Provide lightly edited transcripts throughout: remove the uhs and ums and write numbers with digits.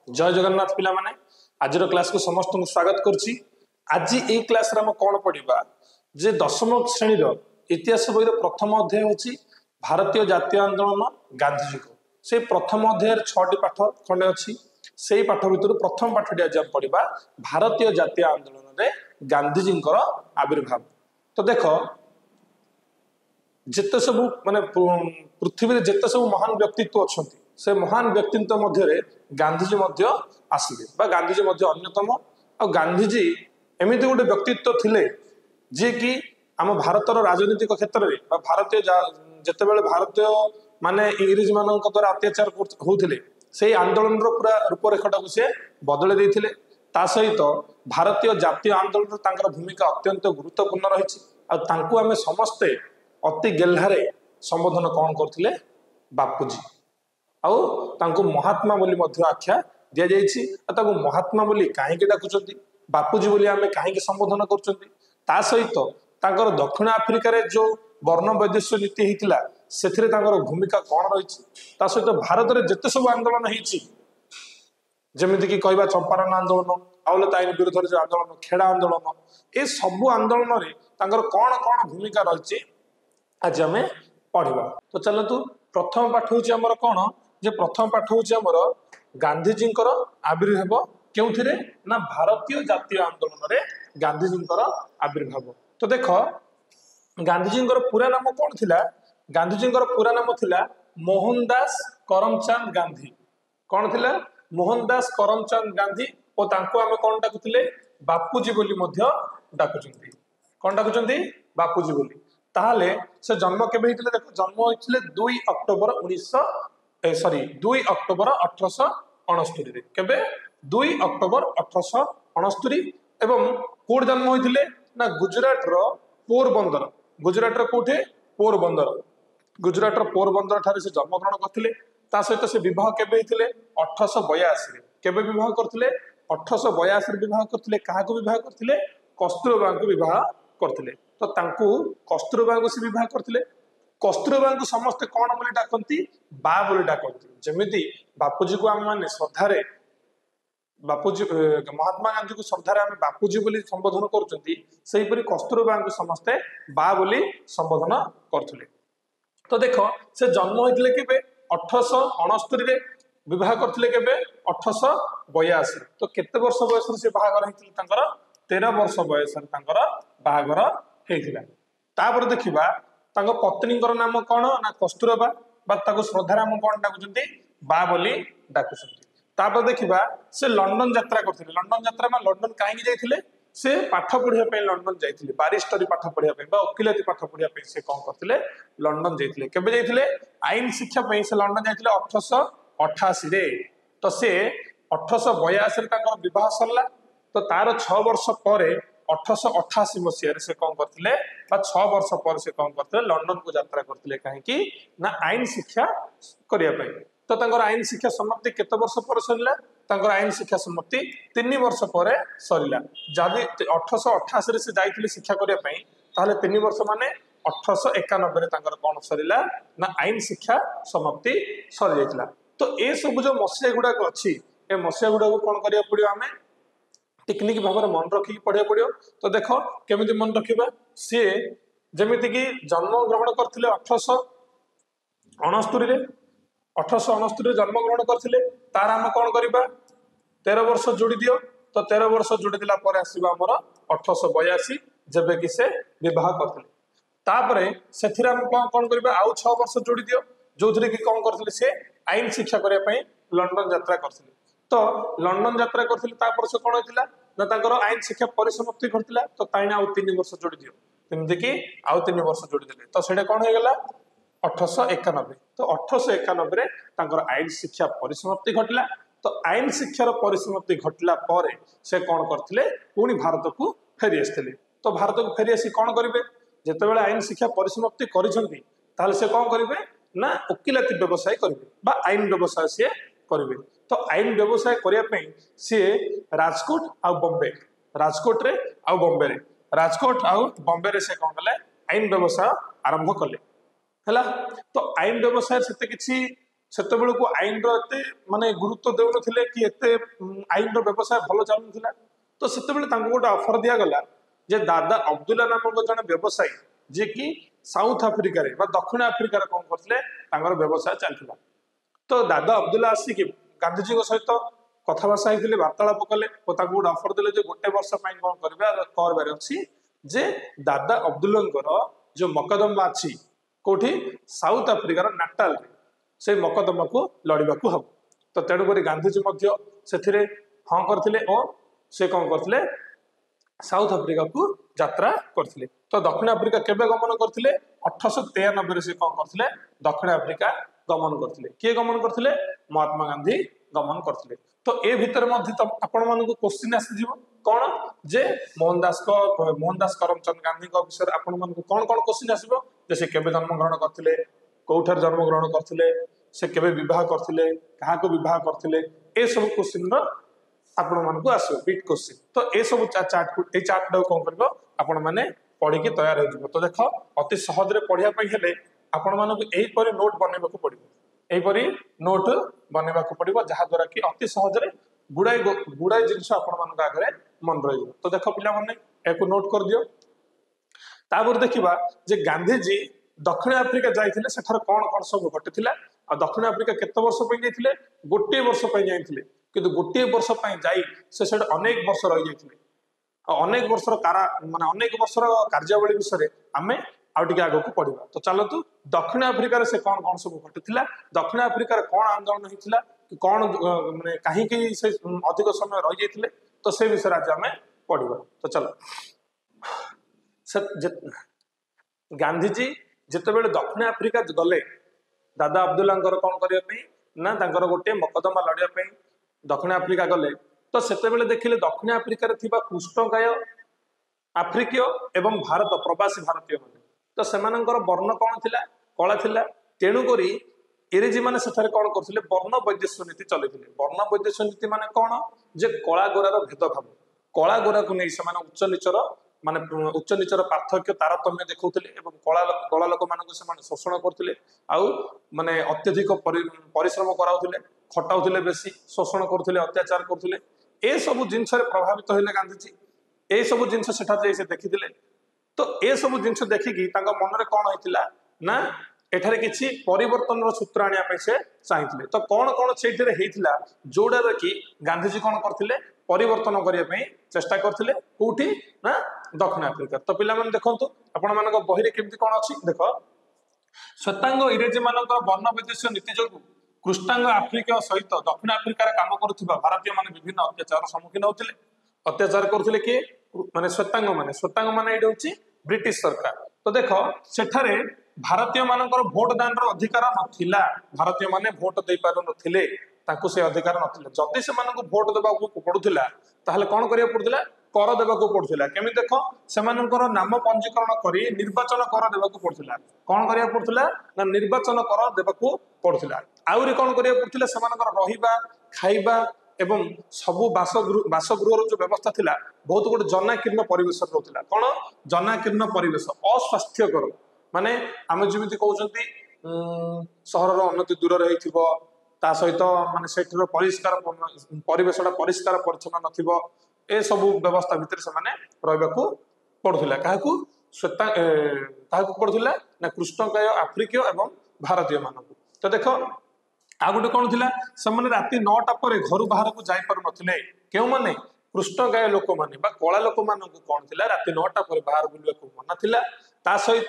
जय जगन्नाथ पिला माने आज क्लास को समस्त को स्वागत करछि। आज ए क्लास रे हम कोन पढिबा जे दशम श्रेणी रो इतिहास बही रो प्रथम अध्याय होछि भारतीय जातीय आंदोलन गांधीजी को। से प्रथम अध्याय 6टी पाठ खंडे अछि। सेही पाठ भितर प्रथम पाठटी आज हम पढिबा भारतीय जातीय आंदोलन रे गांधीजी आविर्भाव। तो देखो जिते सब माने पृथ्वी जिते सब महान व्यक्तित्व अच्छा से महान व्यक्तित्व मध्य गांधीजी आसिले बा गांधीजी अन्यतम। आ गांधीजी एमती गोटे व्यक्तित्व थिले जे कि आम भारतर राजनीतिक क्षेत्र में भारतीय जिते भारतीय माने इंग्रेज मान द्वारा अत्याचार होते से आंदोलन पूरा रूपरेखा को सी बदल देते। ता सहित भारतीय जातीय आंदोलन भूमिका अत्यंत गुरुत्वपूर्ण रही। आम समस्ते अति गेल्हारे संबोधन कौन करथिले बापूजी आउ तांको महात्मा बोली मध्य आख्या दिया जायछि। ताको महात्मा बोली काहेकि डाकुचंती बापूजी बोली आमे काहेकि संबोधन करचंती। ता सहित तांकर दक्षिण आफ्रिका रे जो वर्ण वैदेश्य नीति हेतिला सेथिरे तांकर भूमिका कौन रही। ता सहित भारत रे जते सब आंदोलन हेछि जेमिति कि कहबा चंपारण आंदोलन औलत आईन विरोध जो आंदोलन खेड़ा आंदोलन ए सब आंदोलन रे तांकर कौन कौन भूमिका रही आज आम पढ़ा। तो चलतु प्रथम पाठ हूँ आमर कौन जे प्रथम पाठ हूँ आमर गांधीजी आविर्भाव क्यों ना भारतीय जातीय आंदोलन रे गांधीजी आविर्भाव। तो देख गांधीजी पूरा नाम कौन थिला? गांधीजी पूरा नाम थिला मोहनदास करमचंद गांधी। कौन थिला? मोहनदास करमचंद गांधी। और तांको आमे कौन डाकुथिले बापूजी बोली मध्य डाकुचंती। कौन डाकुचंती? बापूजी बोली। ताहले से जन्म केबे हितले? देखो जन्म होइतले 2 अक्टोबर 1869 रे। केबे? 2 अक्टोबर 1869 एवं कोड जन्म होइतले ना गुजरात रो पोरबंदर। गुजरात रो कोठे? पोरबंदर। गुजरात रो पोरबंदर ठारे से जन्म ग्रहण करथिले। ता सहित से विवाह केबे हितले? 1882 रे। केबे विवाह करथिले? 1882 रे विवाह करथिले। काहा को विवाह करथिले? कस्तूरबा को विवाह करथिले। तो तांकू कस्तूरबा को से विवाह करथिले। कस्तूरबा को समस्त कौन बोली डाकंती? बा बोली डाकंती। जेमिति बापूजी को आम माने श्रद्धारे बापूजी महात्मा गांधी को श्रद्धारे आम बापूजी बोली संबोधन करचंती सेही परि कस्तूरबा को समस्ते बा बोली संबोधन करथिले। तो देखो से जन्म होइतले केबे? 1869 रे। विवाह करथिले केबे? 1882। तो केते वर्ष बयस से बाहागर हेतिले तांकर? 13 वर्ष बयस रे तांकर बाहागर हेतिला। तापर देखिबा तांको पत्नीकर नाम कौन ना कस्तूरबा बा ताको श्रद्धाराम कौन डाकुचंती? बा बोली डाकुचंती। तापर देखिबा से लंडन यात्रा करथिले। लंडन यात्रा में लंडन काहेकि जाइथिले? से पाठ पढ़िया पे लंडन जाइथिले। बारिस्टरी पाठ पढ़िया पे बा वकिलाती पाठ पढ़िया पे से कौन करथिले? लंडन जाइथिले। केबे जाइथिले? आईन शिक्षा पे से लंडन जाइथिले 1888 रे। तो से 1882 रे तांकर विवाह सरला। तो तार 6 वर्ष पर 1888 मसीह से कौन करथिले? 6 वर्ष पर से कौन करथिले? लंडन को यात्रा करथिले। काहेकि ना आईन शिक्षा करिया पे। तो तांकर आईन शिक्षा समाप्ति केते वर्ष पर सरिला? तांकर आईन शिक्षा समाप्ति 3 वर्ष पर सरिला। जदि 1888 रे से जाइथिले शिक्षा करिया पे ताहले 3 वर्ष माने 1891 रे तांकर कौन सरिला ना आईन शिक्षा समाप्ति सरि जाइतिला। तो ए सब जो मसीहा गुडा को अछि ए मसीहा गुडा को कौन करिया पड़ियो? आमे टेक्निक भाव में मन रखिक पढ़िया पड़ो। तो देख केमिति मन रखा सी जमीती कि जन्म ग्रहण करथिले 1869 रे। 1869 रे जन्म ग्रहण करथिले। तार आम कौन करबा? 13 वर्ष जोड़ी दियो। तो 13 वर्ष जोड़ी दिला पर आसीबा हमर 1882 जेबे कि से विवाह करथिले। तापरे सेथिरा हम कौन करबा? आउ 6 वर्ष जोड़ी दियो जोथरे कि कौन करथिले? से आईन शिक्षा करिया पई लंडन यात्रा करथिले। तो लंडन यात्रा करथिले। तापर से कौन होइतिला ना तांकर आईन शिक्षा परिसमाप्ति करथिला। तो ताइना आउ 3 वर्ष जोड़ी दियो तेमति कि आउ 3 वर्ष जोड़ी देले। तो सेटा कौन हो गेला? 1891। तो 1891 रे तांकर आईन शिक्षा परिसमाप्ति घटला। तो आईन शिक्षार परिसमाप्ति घटला परे से कौन करथिले? पुणी भारत को फेरी आस्थिले। तो भारत को फेरी आसी कौन करिवे? जेतेबेले आईन शिक्षा परिसमाप्ति करिसंती ताहले से कौन करिवे ना वकिलाती व्यवसाय करिवे बा आईन व्यवसाय से करिवे। तो आईन व्यवसाय करिया पे सी राजकोट आ बॉम्बे राजकोट रे आ बॉम्बे रे राजकोट आ बॉम्बे रे से कौन कले आईन व्यवसाय आरंभ कले हला। तो आईन व्यवसाय सेते किछि सेते बेलू आईन एते माने गुरुत्व देउनथिले कि एते आईन व्यवसाय भल चलुनथिला तो सेते बेले तांको गोटे ऑफर दिया गला जे दादा अब्दुल्ला नामक जने व्यवसायी जे कि साउथ अफ्रिका रे बा दक्षिण अफ्रिका रे कोन करथिले तांगर व्यवसाय चलथिला तो दादा अब्दुल्ला आसी कि गांधी जी सहित कथबार्ता होते वार्तालाप कले और गोटे अफर देले जे गोटे वर्ष कौन करबार अच्छी जे दादा अब्दुल्लांकर जो मकदमा अच्छी कोठी साउथ अफ्रिकार नाटाल से मकदमा को लड़वा को हम तो तेणुक गांधीजी से हाँ करते और से कौन करते साउथ अफ्रिका को यात्रा करते तो दक्षिण अफ्रिका केबे गमन करते 1893 से कौन करते दक्षिण अफ्रिका गमन करते किए गमन करते महात्मा गांधी गमन करते तो ए भितर आपण मानक क्वेश्चन आसी कौन जे मोहनदास करमचंद गांधी विषय आपण मानक कौन कौन क्वेश्चन आसो जे से केबे जन्म ग्रहण करते कौठार जन्म ग्रहण करते से केबे विवाह करते क्या विवाह करते ए सब क्वेश्चन आपण मानक आसो बिट क्वेश्चन तो ए सब चार्ट कौन कर आपण मैंने पढ़ी तैयार हो तो देख अति सहज पढ़ाई हेले आपण मानक यहीपरि नोट बनवा पड़ो यहीपरि नोट बनवा पड़ो जहाद्वारा कि अति सहज गुड़ाए जिनस आगे मन रही तो देख पिला माने एक नोट कर दियो तापर देखिबा जे गांधीजी दक्षिण अफ्रिका जाइथिले सेठार कौन कौन सब घटिथिला आ दक्षिण अफ्रिका केते वर्ष पई जाइथिले गोटे वर्ष पई जाइथिले किंतु गोटे वर्ष पई जाई से अनेक वर्ष रही जाइथिले अनेक वर्षर कारा माने अनेक वर्षर कार्यावली विषय आमे आउटिके आगो को पढ़िबा तो चलतु दक्षिण अफ्रिका से कौन कौन सब घटिथिला दक्षिण अफ्रिका कौन आंदोलन होइथिला कि कौन माने काहे कि से अधिक समय रही जाइथिले तो से विषय आज आमे पढ़िबा तो चलो गांधीजी जितेबाला दक्षिण अफ्रिका गले दादा अब्दुल्ला कौन करने ना गोटे मकदमा लड़ाई दक्षिण अफ्रिका गले तो सेतेबेले देखिले दक्षिण अफ्रिका कृष्णकाय आफ्रिकीय एवं भारत प्रवासी भारतीय मान तो सेमानंकर वर्ण कौन थिला कला थिला तेणुक इंग्रेजी मैंने सेठारे कौन करथिले वर्ण वैदेश्य नीति चलैथिले वर्ण वैदेश्य नीति माने कौन जे कला गोरार भेदभाव कला गोरा को नहीं से उच्च नीचर माने उच्च नीचर पार्थक्य तारतम्य देखौथिले एवं कला लोक मानक से शोषण करथिले आउ माने अत्यधिक परिश्रम कराउथिले खटाउथिले बेसी शोषण करथिले अत्याचार करथिले ए सब जिनस प्रभावित होइले गांधीजी ए सब जिनस सेठा से देखिथिले तो ए सब जिनस देखिकी तांका मनरे कौन होइतिला ना एठारे किछि परिवर्तन सूत्र आनिया से चाहिए तो कौन कौन से जोड़ा कि गांधीजी कौन करथिले परिवर्तन करने चेष्टा करथिले कोठी ना दक्षिण अफ्रिका तो पिला माने देखंतु आपण मानक बहिरे केमती कौन अछि देख श्वेतांग इंग्रेजी मानक वर्ण वैदेश्य नीति जोगु कृष्णांग आफ्रिका सहित दक्षिण अफ्रिकार काम करुवा भारतीय माने विभिन्न अत्याचार सम्मुखीन होतिले अत्याचार करथिले कि माने श्वेतांग माने एडी होछि ब्रिटिश सरकार तो देख सेठारे भारतीय मानकर भोट दान अधिकार नथिला भारतीय माने भोट दे पारु नथिले ताकू से अधिकार नथिले जदि से मानक भोट देबा को पडुथिला ताहले कोन करिया पडुथिला कर देबा को पडुथिला केमि देख से मानकर नाम पंजीकरण करी निर्वाचन कर देबा को पडुथिला कोन करिया पडुथिला ना निर्वाचन कर देबा को पडुथिला आउरी कोन करिया पडुथिला से मानकर रहिबा खाइबा एवं सबु बासगृह जो व्यवस्था थिला बहुत गोटे जनाकीर्ण परिवेश रहउथिला कोन जनाकीर्ण परिवेश अस्वास्थ्यकर माने आम जमी कहते सहर उन्नति दूर रही ता सहित माने सेठर परिष्कार परिवेशटा परिष्कार परिच्छन्न नथिबो ए सब व्यवस्था भितर से माने रहबाकू पड़ुथिला काहाकू श्वेता काहाकू पड़ुथिला ना कृष्णकाय आफ्रिकीय एवं भारतीय मानकू तो देख आ गोटे कौन थिला से राति 9टा पर घर बाहर को जाई पारु नथिले केउ माने कृष्णकाय लोक माने बा कला लोक मानकू कौन थिला राति 9टा पर बाहर बुलवाकू मना थिला ता सहित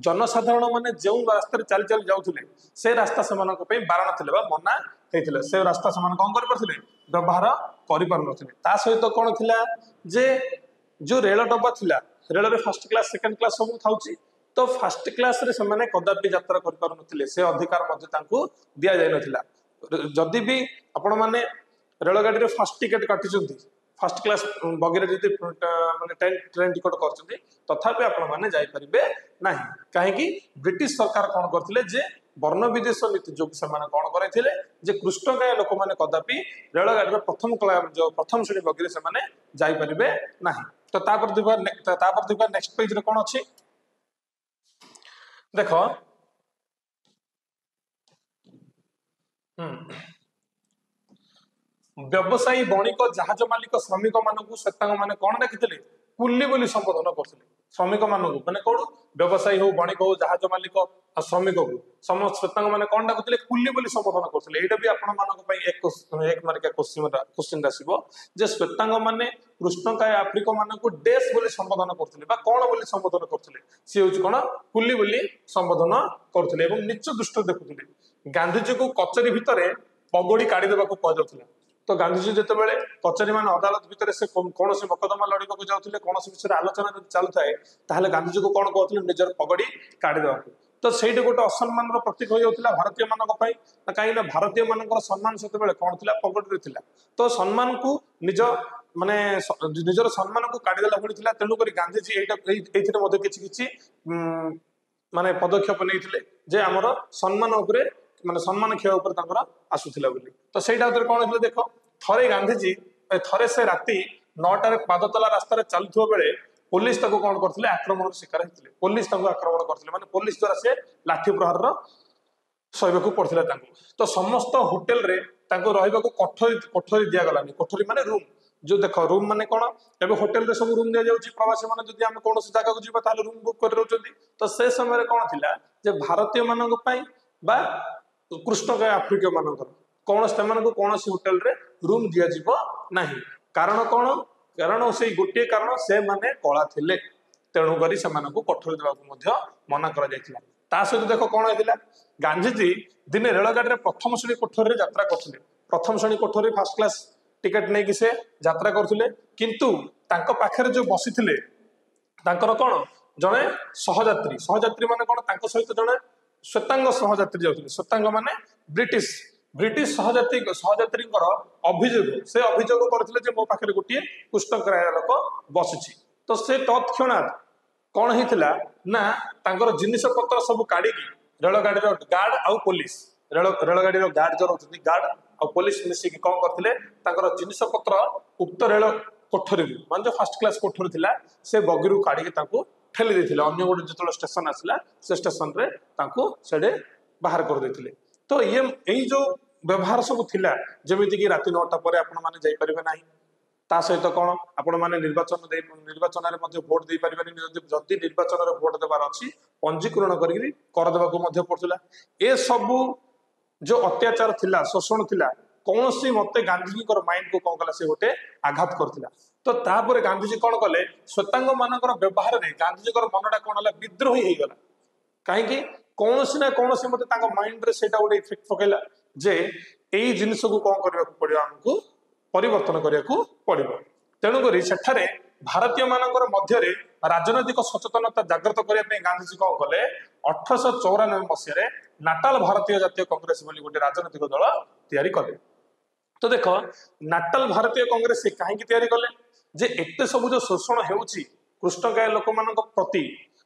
जनसाधारण माने जो रास्ता चली चली जाउथिले से रास्ता से बारण थिले बा मना हेतिले से रास्ता से कौन कर पारथिले व्यवहार करि पारु नथिले ता सहित कौन थिला जे जो रेल डब्बा थिला रेल रे फर्स्ट क्लास सेकंड क्लास सब थाउची तो फर्स्ट क्लास रे से माने कदापि यात्रा कर पारु नथिले से अधिकार मध्ये तांको दिया जाय नथिला जदि भी आपण माने रेल गाड़ी रे फर्स्ट टिकट काटिचंती फर्स्ट क्लास बगीरे जदि माने ट्रेन टिकट करचंती तथापि आपण माने जाय परिबे नाही काहे कि ब्रिटिश सरकार कोन करथिले जे वर्ण विदेश नीति जो से माने कोन करैथिले जे कृष्णकाय लोक माने कदापि रेल गाड़ी रे प्रथम श्रेणी बगीरे से माने जाय परिबे नाही तो तापर दिबा नेक्स्ट पेज रे कोन अछि देखो व्यवसायी बणिक जहाज मालिक श्रमिक मानक श्वेतांग मैंने कौन डाकिले कुली बोली संबोधन करते श्रमिक मानक मैंने कौन व्यवसायी हो बणिक हो जहाज मालिक आ श्रमिक को समस्त श्वेतांग मैंने कौन डाकुले कुली बोली संबोधन करते यहाँ भी आपण एक मार्किया क्वेश्चन आसो जे श्वेतांग मैंने कृष्णकाय आफ्रिक मानक डेस बोली संबोधन करते कौन बोली संबोधन करते सी हूँ कौन कुली बोली संबोधन करते नीच दृष्टि देखुले गांधीजी को कचेरी भितर पगड़ी काढ़ीदेवा कहुला तो गांधीजी जिते बड़े कचेरी मान अदालत भितर से कौन से मकदमा लड़ाक जाते कौन विषय आलोचना चलू थाए गांधीजी को कौन कहते निजर पगड़ी काढ़ीदेवा तो से गोटे असम्मान प्रतीक हो जाता भारतीय मानक कहीं भारतीय मान सम्मान से कौन थी पगड़ी थी तो सम्मान को निज माने निजर सम्मान को काढ़ीदेला भली तेणुक गांधीजी ये किसी माने पदक्षेप नहीं जे आमर सम्मान उपरे माने सम्मान क्षय उपर आसूला तो सहीटा कौन है देख थरे गांधीजी थरे से राति 9टार पादतला रास्तार चलुवा बेले पुलिस ताको कौन करथिले आक्रमण शिकार होते पुलिस ताको आक्रमण करथिले माने पुलिस द्वारा से लाठी प्रहार सहयोग पड़ता तो समस्त होटेल रे ताको रहइबा को कोठरी दिया गलानी कोठरी माने रूम जो देख रूम माने कौन एबे होटेल रे सब रूम दिया जाउची प्रवासी माने जदि हम कोन से जगह को जीबा ताले रूम बुक कर रहउचंदी तो से समय कौन थिला जे भारतीय मानक पई बा कृष्णकाय आफ्रिकीय मानकर कौन से कौन होटेल रे रूम दि जाव ना कारण कौन कारण से गोटे कारण से माने कला थिले तेणुक से कोठरी देवा मना कर सहित देख कौन होता गांधीजी दिने रेलगाड़ी प्रथम श्रेणी कोठरी यात्रा करते प्रथम श्रेणी कोठरी फास्ट क्लास टिकेट नहीं कि से यात्रा करते किंतु पाखे जो बसी कौन जड़े सहयात्री माने कौन सहित जड़े श्वेतांग सहयात्री जाते श्वेतांग माने ब्रिटिश सहयात्री अभियोग से अभियोग करते मो पाखे गोटे कृष्णकाय लोक बसी तो से तत्क्षणात कौन होता ना जिनिस पत्र सब काढ़ी रेलगाड़ी गार्ड आउ पुलिस रेलगाड़ी गार्ड जो रोच गार्ड आ पुलिस मिसिक कौन करते जिनिस पत्र उक्त रेल कोठरी मान जो फास्ट क्लास कोठरी थिला से बगी काढ़ी ठेली देथिले अन्य गोटे जो स्टेशन आसला से स्टेशन रे से बाहर कर देथिले तो ये जो व्यवहार सब थिला जेमिति कि राति 9टा पर आपण माने जाई परिबे नाही ता सहित कौन आपण माने निर्वाचन रे मध्ये वोट दे परिबे जदि निर्वाचन रे वोट देबार अछि पंजीकरण करिकरी कर देबा को मध्ये पड़तला ए सब जो अत्याचार थिला शोषण थिला कौन सी मते गांधीजी माइंड को कौन कला से गोटे आघात करथिला तो तापर गांधीजी कौन कले श्वेतांग मानकर व्यवहार रे गांधीजी मनटा कौन हला विद्रोही हो गला कहीं कौन ना कौन मत माइंड रे सेटा गोटे इफेक्ट पकेला जे यही जिनिस को कौन करने को पड़ो आमको परिवर्तन करने को पड़ो तेणुक सेठारे भारतीय मानकर मध्य राजनैतिक सचेतनता जागृत करने गांधीजी कौन कले 1894 मसीह नाटाल भारतीय जातीय कांग्रेस बोली गोटे राजनैतिक दल तैयारी कले तो देख नाटाल भारतीय कांग्रेस कहीं तैयारी कले जे एते सब जो शोषण होउची कृष्णकाय लोक मान प्रति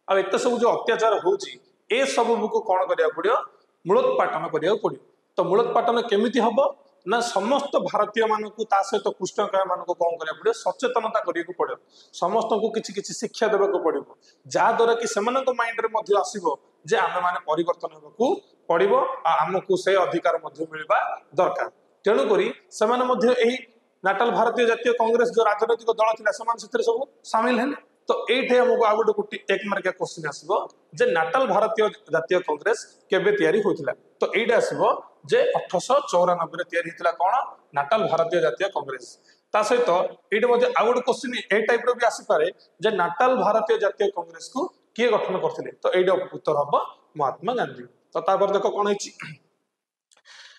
आ एते सब जो अत्याचार होउची ए सब को कौन करिया पड़ियो मूलोत्पाटन करिया पड़ियो तो मूलोत्पाटन केमिति हबो ना समस्त भारतीय मानक सहित कृष्णकाय मानक कौन करिया पड़ियो सचेतनता करिया पड़ियो समस्त को किछि किछि शिक्षा देबा को पड़ियो जा द्वारा कि सेमानक माइंड रे मध्ये आसीबो जे आमे माने परिवर्तन हेबाकू पड़िबो आ हमकू से अधिकार मध्ये मिलबा दरकार तेणु करी सेमाने मध्ये एही नाटाल भारतीय जातीय कांग्रेस जो राजनैतिक दल थिला समान से सब शामिल हेले तो ये हमको आउ गोटे एक मार्किया क्वेश्चन आसो जे नाटाल भारतीय जातीय कांग्रेस केबे तैयारी होइतिला तो एटा आसो जे 1894 रे तैयारी होइतिला कौन नाटाल भारतीय जातीय कांग्रेस ता सहित ये आउ गोटे क्वेश्चन ए टाइप रो भी आसी पारे जे नाटाल भारतीय जातीय कांग्रेस को किए गठन करथिले तो एटा उत्तर हम महात्मा गांधी तो तापर देख कौन होइछि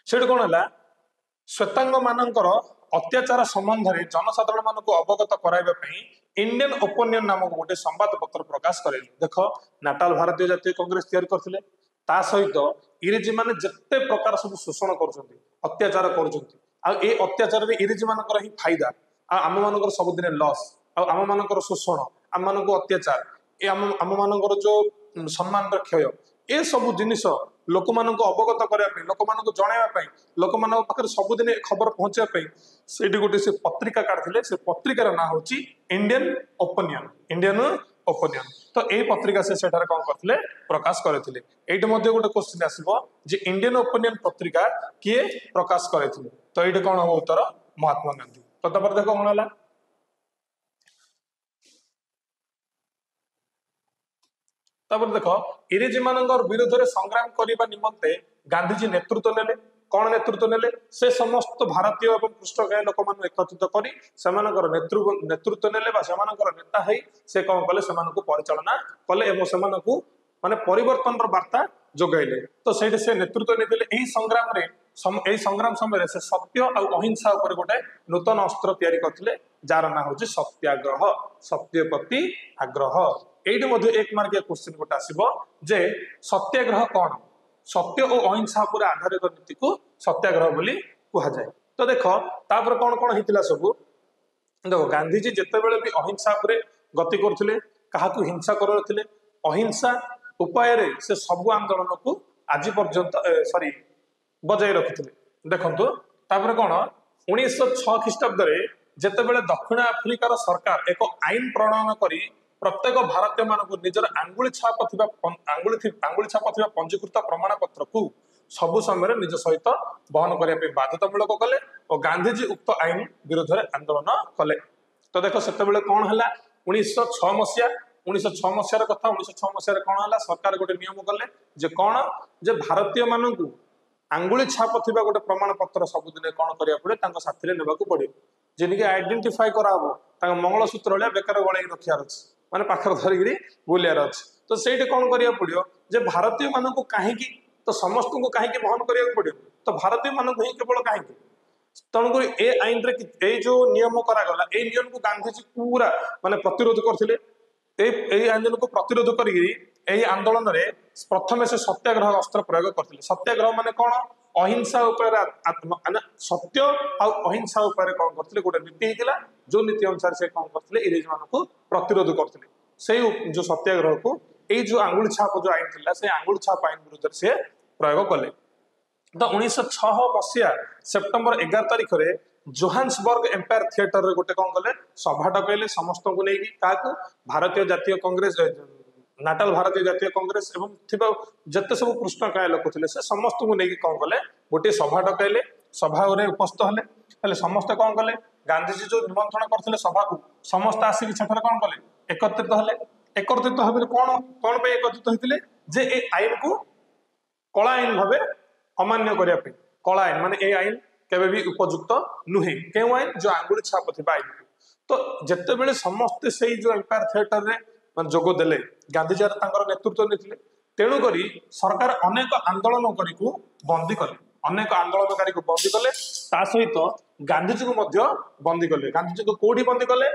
सेठ कौन है श्वेतांग मानकर अत्याचार संबंध में जनसाधारण मान अवगत कराइबा इंडियन ओपिनियन नामक गोटे संवाद पत्र प्रकाश करे देख नाटाल भारतीय जातीय कांग्रेस तैयारी करथिले ता सहित इंग्रेजी माने जत्ते प्रकार सब शोषण करुछंती अत्याचार करुछंती आ ए अत्याचार रे इंग्रेजी मानकर ही फायदा आ आम मानकर सब दिन लॉस आ आम मानकर शोषण आम मानक अत्याचार ए आम मानकर जो सम्मान र क्षय ए सब जिनिस लोक मान अवगत करने लोक मान जनवाई लोक मान पाखे सबुदिन खबर पहुंचापी से गोटे से पत्रिका काढ़ी से पत्रिकार ना हूँ इंडियन ओपिनियन तो यही पत्रिका से सेठारे कौन करथिले प्रकाश करथिले एइटे मध्ये गोटे क्वेश्चन आसीबो जे इंडियन ओपिनियन पत्रिका किए प्रकाश करथिले तो एइटे कोन हो उत्तर महात्मा गांधी तो तपर देखो कोन हला तपर देखो इंग्रेजी मानकर विरोध रे संग्राम करिबा निमंते गांधीजी नेतृत्व नेले कौन नेतृत्व नेले से समस्त भारतीय एवं पृष्ठकाय लोक मान एकत्रित करी सेमानकर नेतृत्व नेले बा सेमानकर नेता हई से कौन कले सेमानकु परिचालना कले एवं सेमानकु माने परिवर्तन रो वार्ता जोगाइले तो सेठी से नेतृत्व नेतिले एही संग्राम रे एही संग्राम समय रे से सत्य और अहिंसा ऊपर गोटे नूतन अस्त्र तैयारी करथिले जार ना होची सत्याग्रह सत्य प्रति आग्रह एइटे मध्ये एक मार्किया क्वेश्चन गोटे आसीबो जे सत्याग्रह कौन सत्य और अहिंसा पर आधारित नीति को सत्याग्रह बोली कहा जाए तो देखो तापर कौन कौन होता सब देखो गांधीजी जितेबाला भी अहिंसा पर गति करथिले काहाकू हिंसा करथिले अहिंसा उपाय रे से सब आंदोलन को आज पर्यंत सॉरी बजाय रखिथिले देखंतु तापर कौन 1906 ख्रीष्टाब्द रे जितेबाला दक्षिण आफ्रिकार सरकार एक आईन प्रणयन करी प्रत्येक भारतीय मानक निजर आंगुली छाप पंजीकृत प्रमाण पत्र को सबु समय निज सहित बहन करने बाध्यतामूलक कले और गांधीजी उक्त आईन विरोध में आंदोलन कले तो देख से कौन है 1906 मसीहा 1906 मसीहार कथा 1906 मसीह कौन है सरकार गोटे नियम कले जे कौन जे भारतीय मानक आंगुली छाप थिबा गोटे प्रमाण पत्र सबुदिन कौन करिया पड़े साथी नेबाकू पड़े जिनकी आइडेंटिफाई कराबो मंगलसूत्र भाया बेकार गलैक रखियार अछि माने पाखर धरिकी बुलियार अछि तो सेठी कौन करिया पड़ियो जे भारतीय मानक कहीं तो समस्त को कहीं बहन करिया पड़ियो तो भारतीय मानक ही केवल कहीं तेणुक ए आईन रे जो नियम करागला ए नियम को गांधीजी पूरा माने प्रतिरोध करथिले ए आंदोलन को प्रतिरोध करी आंदोलन रे प्रथम से सत्याग्रह अस्त्र प्रयोग करथिले सत्याग्रह माने कौन अहिंसा उपर सत्य और अहिंसा उपर कौन करथिले गोटे नीति हितला जो नीति अनुसार से कौन करथिले इंग्रेज मानक प्रतिरोध करथिले से जो सत्याग्रह को ए जो आंगुली छाप जो आईन थिला से आंगुली छाप आईन विरुद्ध से प्रयोग कले तो 1906 मसीहा सेप्टेम्बर 11 तारिख रे जोहान्सबर्ग एम्पायर थिएटर रे गोटे कौन कले सभा डकैले समस्त को लेकी काकू भारतीय जातीय कांग्रेस नाटाल भारतीय जातीय कांग्रेस एवं थिबा जत्ते सब पृष्ठकाय लोक थिले से समस्त को लेकी कौन कले गोटे सभा डकैले सभा रे उपस्थित हेले समस्त कौन कले गांधीजी जो निमंत्रण करथिले सभा को समस्त आसी सेठरे कौन कले एकत्रित हेले कौन कौन पे एकत्रित होइतिले जे ए आईन को कला आईन भाबे अमान्य करिया पे कला आईन माने ए आईन केबे भी उपयुक्त नुहे केउ आईन जो आंगुली छाप थिबा आईन तो जत्ते बेले समस्त सेही जो एम्पायर थिएटर रे जोग देले गांधीजी तांकर नेतृत्व नेथिले तेणु करी सरकार अनेक आंदोलन करी को बंदी कले अनेक आंदोलनकारी को बंदी कले ता सहित गांधीजी को मध्य बंदी कले गांधीजी को कोठी बंदी कले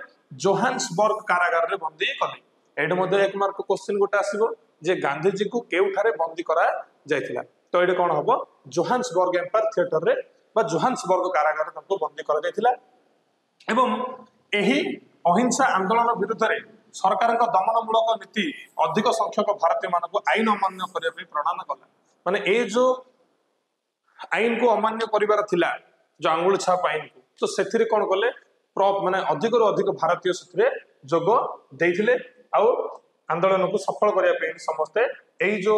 जोहान्सबर्ग कारागार रे बंदी कले एड मध्य एक मार्क क्वेश्चन गोटे आसीबो जे गांधीजी को केउठारे बंदी करा जायतिला तो एड कोन हबो जोहान्सबर्ग एम्पायर थिएटर रे बा जोहान्सबर्ग कारागार रे तांको बंदी करा जायतिला एवं एही अहिंसा आंदोलन विरुद्ध रे सरकार दमनमूलक नीति अधिक संख्यक भारतीय मानक आईन अमान्य करने प्रणयन कला माने ए जो आईन को अमान्य करिवार थिला जो आंगुल छाप आईन को तो सेथिरे कोन कले माने अधिक रु अधिक भारतीय सेथिरे जोग देइथिले आ आंदोलन को सफल करिया पे समस्ते एई जो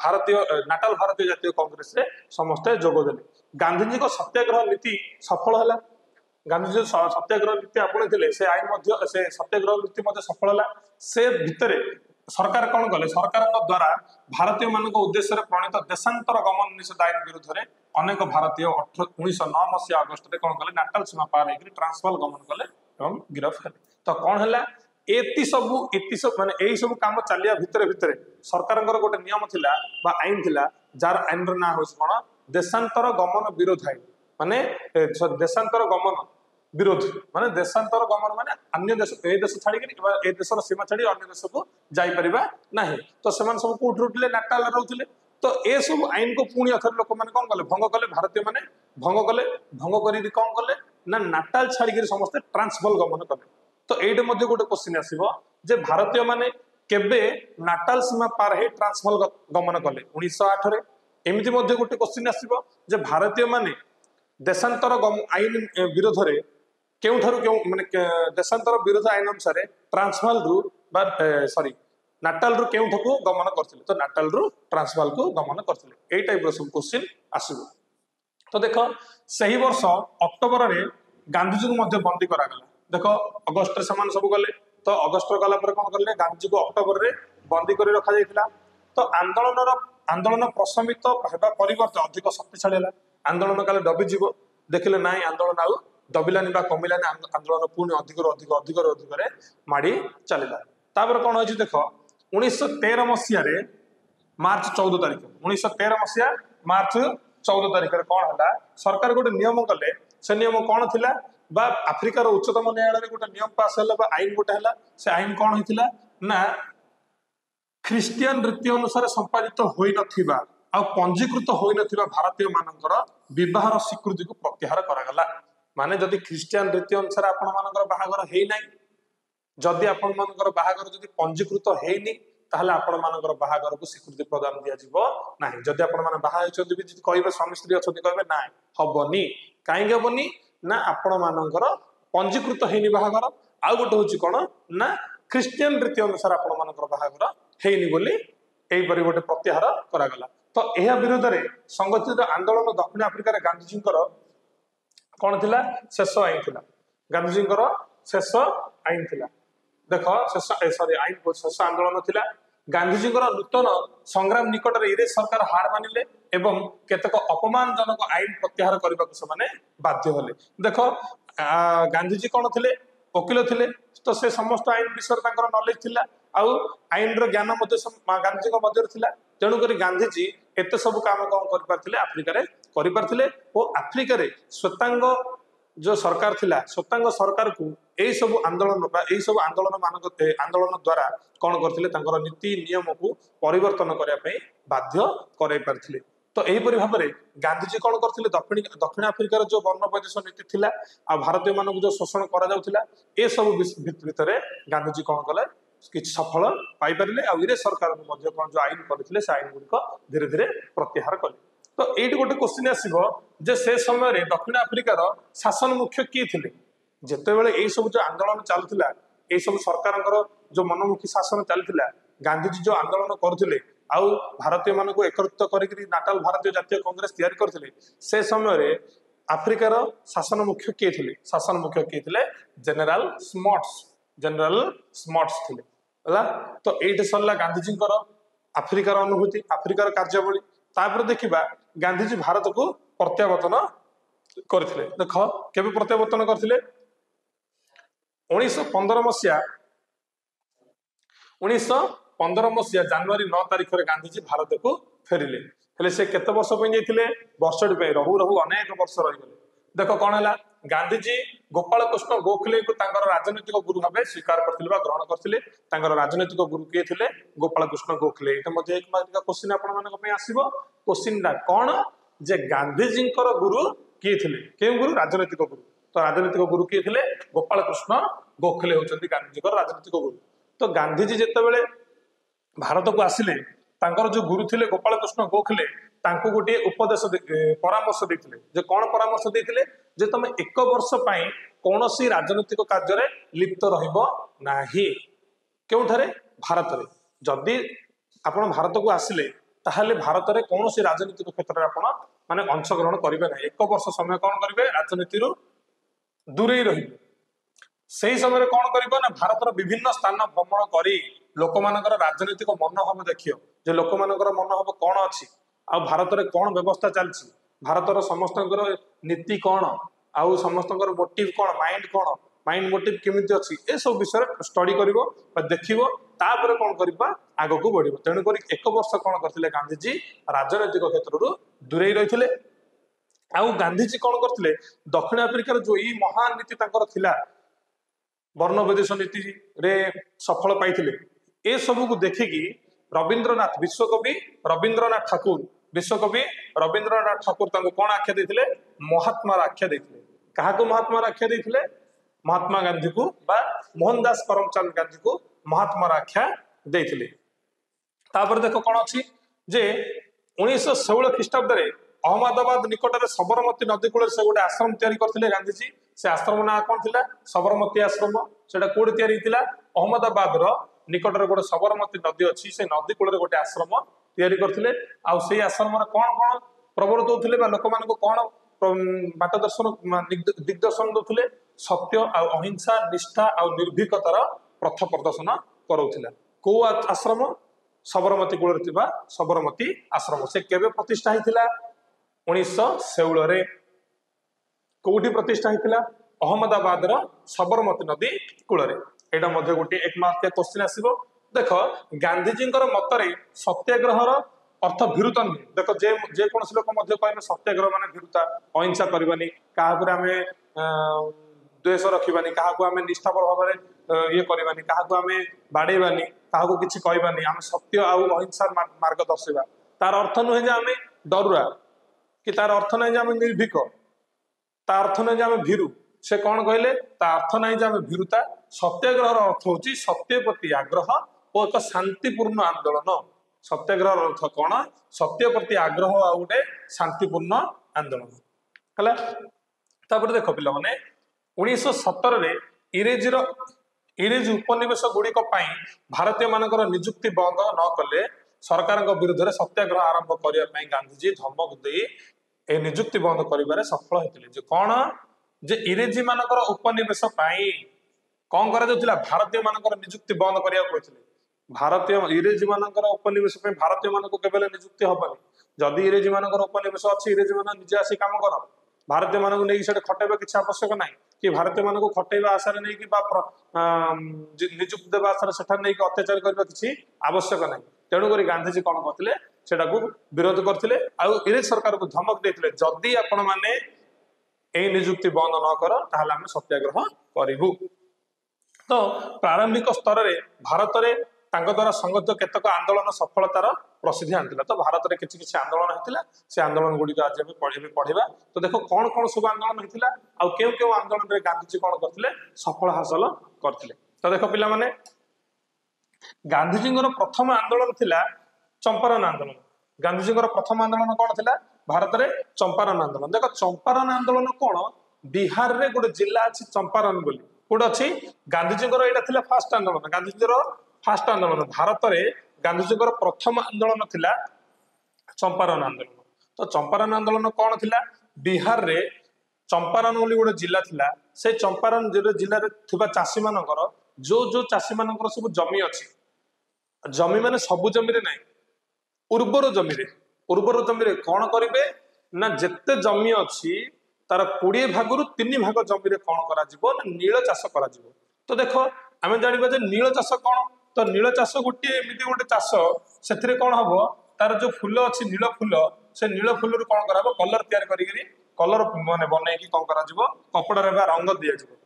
भारतीय नाटाल भारतीय जातीय कांग्रेस रे समस्ते जोग देले गांधीजी को सत्याग्रह नीति सफल हला गांधीजी सत्याग्रह नीति आपणे से आईन मध्य से सत्याग्रह नीति मध्य सफल हला से भितरे सरकार कौन कले सरकार द्वारा भारतीय मान उद्देश्य प्रणीत देशांतर गमन निषेध आईन विरुद्ध में अनेक भारतीय 1909 मसीहा अगस्त में कौन कले नाटाल सीमा पार होकर ट्रांसवाल गमन कले और गिरफ है तो कौन है एति सब माने एई सब काम चलिया भितरे भितरे सरकार गोटे नियम थिला बा आईन थिला जार आईन रो ना होस कोन देशांतर गमन विरोध आईन माने देशांतर गमन विरोध माने देशांतर गमन माने अन्य देश ए देश छाड़ी ए देशर सीमा छाड़ी अन्य देश को जाई परिबा नाही तो सेमान सब कोठ रुटले नाटाल रहउथिले तो ए सब आईन को पुणी अथर लोक माने कोन कले भंग कले भारतीय माने भंग करी कोन कले ना नाटाल छाड़ी के समस्त ट्रांसवाल गमन कले तो एइटे मध्ये गोटे क्वेश्चन आसीबो जे भारतीय माने केबे नाटाल सीमा पार हे ट्रांसवाल गमन कले 1908 रे एमिति मध्ये गोटे क्वेश्चन आसीबो जे भारतीय माने देशांतर आईन विरोध रे केउठारु केउ माने देशांतर विरोध आईन अनुसार ट्रांसवाल रु सॉरी नाटाल रु केउठकू गमन करथिले तो नाटाल रु ट्रांसवाल को गमन करथिले एई टाइप रो सब क्वेश्चन आसीबो तो देखो सही वर्ष अक्टोबर रे गांधीजी को मध्य बंदी करा गला देखो अगस्त रे समान सब गले तो अगस्त रे गला पर कोन करले गांधीजी को अक्टोबर रे बंदी करी रखा जायतिला तो आंदोलन प्रशमित हेबा परिवर्ते अधिक शक्तिशाली होला आंदोलन काले दबी जीवो देखिले नाई आंदोलन आउ दबिलानी बा कमिलानी आंदोलन पुणी अधिक रे माड़ी चलिला तापर कोन होची देखो 1913 मसिया रे मार्च 14 तारिख 1913 मसिया मार्च 14 तारिख रे कोन हला सरकार गोटे नियम कले से नियम कोन थिला बा अफ्रिकार उच्चतम न्यायालय रे गोटे नियम पास हला बा आईन गोटे हला से आईन कोन हिथिला ना ख्रिस्टियन रीति अनुसार संपादित होई नथिबा आ पंजीकृत होई नथिबा भारतीय मानकर विवाहर स्वीकृति को प्रत्याहार करागला माने जदि ख्रिस्टियन रीति अनुसार आपण मानकर बाहागर हेई नै जदि आपण मानकर बाहागर जदि पंजीकृत हेईनी ताहले आपण मानकर बाहागर को स्वीकृति प्रदान दिया जिवो नाही जदि आपण माने बाहा हेचोंदी भी जदि कहबे स्वामी स्त्री अछोंदी कहबे नाही हबनी काहे हबनी ना आपण मानकर पंजीकृत हेईनी बाहागर आ गोटे होची कोन ना ख्रिस्टियन रीति अनुसार आपण मानकर बाहागर हेईनी बोली एई परि गोटे प्रत्याहार करागला तो एहा विरोध रे संगठित आंदोलन दक्षिण अफ्रिका रे गांधीजी कौन थिला शेष आईन थिला गांधीजी शेष आईन थिला देखो सॉरी आईन शेष आंदोलन थिला गांधीजी नूतन संग्राम निकट रे इंग्रेज सरकार हार मानिले एवं केतक अपमानजनक आईन प्रत्याहार करने को से बाध्य होले देखो गांधीजी कौन थिले वकील थिले तो से समस्त आईन विषय नॉलेज थिला आउ आईन रो ज्ञान गांधीजी मध्य थिला तेणुक गांधीजी एत सब काम कौन कर आफ्रिका रे करि पारथिले और आफ्रिका रे श्वेतांग जो सरकार थिला श्वेतांग सरकार को यही सब आंदोलन यही सब आंदोलन द्वारा कौन करथिले तांकर नीति नियम को परिवर्तन करने पे बाध्य कराई पारथिले तो एहीपरि भाव में गांधीजी कौन करथिले दक्षिण अफ्रिकार जो वर्ण वैदेशिक नीति थिला आ भारतीय मानक जो शोषण करा जाउथिला ए सब भितर गांधीजी कौन कले किछ सफल पाई पारिले आ इंग्रेज सरकार मध्य कौन जो आईन करथिले से आईन गुड़िक धीरे धीरे प्रत्याहार कले तो एठी गोटे क्वेश्चन आसीबो जे से समय रे दक्षिण अफ्रिकार शासन मुख्य किए थिले जेते बेले एई सब जो आंदोलन चालुथिला एई सब सरकारंकर जो मनमुखी शासन चालुथिला गांधीजी जो आंदोलन करथिले आउ भारतीय मान को एकत्रित करिकरी नाटाल भारतीय जातीय कांग्रेस तैयार करथिले से समय रे अफ्रिकार शासन मुख्य किए थिले शासन मुख्य किए थिले जनरल स्मॉट्स थिले हला तो एठी सरला गांधीजी अफ्रिकार अनुभूति अफ्रिकार कार्यावली तापर देखिबा गांधीजी भारत को प्रत्यावर्तन करथिले देखो केबे प्रत्यावर्तन करथिले 1915 मसिया जनवरी 9 तारिख रे गांधीजी भारत को फेरिले हेले से केते वर्ष पे जाइथिले वर्षटी पे रहू अनेक वर्ष रहि गेले देखो कोन हला गांधीजी गोपाल कृष्ण गोखले को तांकर राजनीतिक गुरु भाबे स्वीकार करथिले बा ग्रहण करथिले तांकर राजनीतिक गुरु के थिले गोपाल कृष्ण गोखले एटा मध्ये एक मार्का क्वेश्चन आपण मानक पे आसीबो क्वेश्चन दा कोन जे गांधीजी गुरु किए थिले के गुरु राजनीतिक गुरु तो राजनीतिक गुरु किए थिले गोपाल कृष्ण गोखले होचंती गांधीजी राजनीतिक गुरु तो गांधीजी जेते बेले भारत को आसिले तांकर जो गुरु थिले गोपाल कृष्ण गोखले तांको गोटे उपदेश परामर्श देथिले जे कोन परामर्श देथिले जे तमे एक वर्ष पई कोनोसी राजनीतिक कार्य रे लिप्त रहिबो नाही केउठारे भारत रे जदी आपण भारत को आसिले ताहले भारत रे कोनोसी राजनीतिक क्षेत्र रे आपण माने अंशग्रहण करिवे नाही एक वर्ष समय कोन करिवे राजनीति रु दूरे रहिबे सही समय कौन कर भारत विभिन्न स्थान भ्रमण करी लोक मानकर राजनीतिक मनोभाव देखियो जे लोक मानकर मनोभाव कौन अच्छी आ भारत में कौन व्यवस्था चलती भारत समस्त नीति कौन आउ समस्त मोटिव कौन माइंड मोटिव केमिति अच्छी ए सब विषय स्टडी करिवो देखिवो तापर कौन करबा आगो को बढ़िबो तेणु करी एक वर्ष कौन करथिले गांधीजी राजनीतिक क्षेत्र रु दूरे रहिथिले आउ गांधीजी कौन करथिले दक्षिण अफ्रिकार जो ई महान नीति तांकर थिला वर्ण वैदेशिक नीति रे सफल पाइथिले ए सब को देखिकी रविंद्रनाथ विश्वकवि रविंद्रनाथ ठाकुर तांको कौन आख्या देथिले महात्मा आख्या देथिले कहा को महात्मा आख्या देथिले महात्मा गांधी को बा मोहनदास करमचंद गांधी को महात्मा आख्या देथिले तापर देखो कौन अछि जे 1916 ख्रीष्टाब्द रे अहमदाबाद निकट में सबरमती नदी कूल से गोटे आश्रम तैयारी करथिले गांधीजी से आश्रम ना कौन थिला सबरमती आश्रम सेटा कोड तैयारी थिला अहमदाबाद रो निकटर गोटे सबरमती नदी अच्छी से नदी कूल गोटे आश्रम तैयारी करथिले आउ से आश्रम कौन कौन प्रवर्तौथिले बा लोक मानक कौन बाट दर्शन दिग्दर्शन दौथिले सत्य आ अहिंसा निष्ठा आ निर्भीकतार पथ प्रदर्शन कराउथिला को आश्रम सबरमती कूल सबरमती आश्रम से केबे प्रतिष्ठा होइथिला 1916 रे कोठी प्रतिष्ठा होइथिला अहमदाबाद रो सबरमती नदी कूल रे एटा मध्ये गोटे एक मार्क क्वेश्चन आसीबो देख गांधीजी मतरे सत्याग्रहर अर्थ भीरुता नुहे देख जे कौन लोक कहने सत्याग्रह माने भीरुता अहिंसा करवानी क्या द्वेष रखानी क्या निष्ठापर भाव में ये करवानी क्या बाड़ेबानी क्या किसी कहबानी आम सत्य आउ अहिंसा मार्ग दर्शा तार अर्थ नुहे जे आम डरुआ कि तार अर्थ ना जे आम निर्भीक ता अर्थ ना जे आम भीरु से कौन कहले ता अर्थ ना जे आम भीरुता सत्याग्रह अर्थ हूँ सत्य प्रति आग्रह और एक शांतिपूर्ण आंदोलन सत्याग्रह अर्थ कौन सत्य प्रति आग्रह आ गोटे शांतिपूर्ण आंदोलन है देख पिला माने 1917 इरेज उपनिवेश गुड़िक भारतीय मानकर निजुक्ति बंद न कले सरकार विरुद्ध में सत्याग्रह आरंभ करने गांधीजी धमक दे ए निजुक्ति बंद कर सफल होते कौन जे इरेजी मानकर उपनिवेश कौन करा भारतीय मानकर निजुक्ति बंद करने कहते भारतीय इरेजी मानकर उपनिवेश भारतीय मान केवल निजुक्ति हबनी जदि इरेजी मानकर उपनिवेश अच्छी इरेजी मान निजे आसी काम कर भारतीय मानक नहीं खटेबा किसी आवश्यक ना कि भारतीय मानक खटेबा आशा नहीं निजुक्ति देवा आशा से अत्याचार करने किसी आवश्यक ना तेणुक गांधीजी कौन करते विरोध करते इरेज सरकार को धमक देते जदि आपण मैंने यही निजुक्ति बंद न कर ताहले आम सत्याग्रह करूँ तो प्रारंभिक स्तर में भारत में द्वारा संगठित केतक आंदोलन सफलतार प्रसिद्धि आनी तो भारत में किसी किसी आंदोलन होता से आंदोलन गुड़िक आज पढ़ा तो देख कौन कौन सब आंदोलन होता आउ क्यों क्यों आंदोलन में गांधीजी कौन करते सफल हासिल करते तो देख पिला माने गांधीजी प्रथम आंदोलन थिला चंपारण आंदोलन गांधीजी प्रथम आंदोलन कौन थिला भारत में चंपारण आंदोलन देख चंपारण आंदोलन कौन बिहार में गोटे जिला अच्छी चंपारण बोली गोटे अच्छी गांधीजी यहाँ फास्ट आंदोलन गांधीजी फास्ट आंदोलन भारत में गांधीजी प्रथम आंदोलन थिला चंपारण आंदोलन तो चंपारण आंदोलन कौन थिला बिहार रे चंपारण बोली गोटे जिला थिला से चंपारण जिले में चाषी मानकर जो जो चाषी मानकर सब जमी अच्छी जमी माने सबु जमी रे नहीं उर्वर जमी रे कौन करेंगे ना जिते जमी अच्छी तार 20 भाग 3 भाग जमी रे कौन करा नील चाष करा तो देख आम जाना नील चाष कौन तो नील चाष गोटे एमती गोटे चाष से कौन हम तार जो फूल अच्छी नील फूल से नील फूल कौन करा कलर तैयारी कलर माने बनई कौन करा कपड़ा रंग दि जाए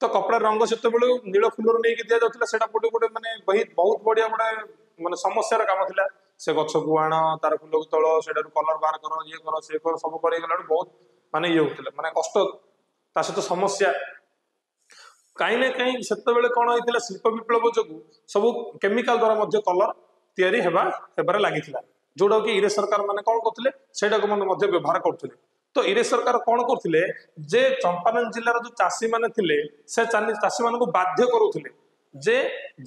तो कपड़ा रंग से नील फूल नहीं दि जाता गोटे गोटे माने बहुत बढ़िया गोटे माने समस्या काम था से गछ को आण तार फूल को तल से कलर बाहर कर ये कर से कर सब कर बहुत माने ये होता माने कष्ट ता सहित समस्या कहीं ना कहीं से कौन होता शिल्प विप्लव जो सब केमिकाल द्वारा कलर तैयारी हेबार लगी जोटा कि इरेज सरकार मैंने कौन करते मैंने व्यवहार करते तो इरेज सरकार कौन करते जे चंपारण जिलार जो चाषी मैंने से चाषी मान बाध्य करुले जे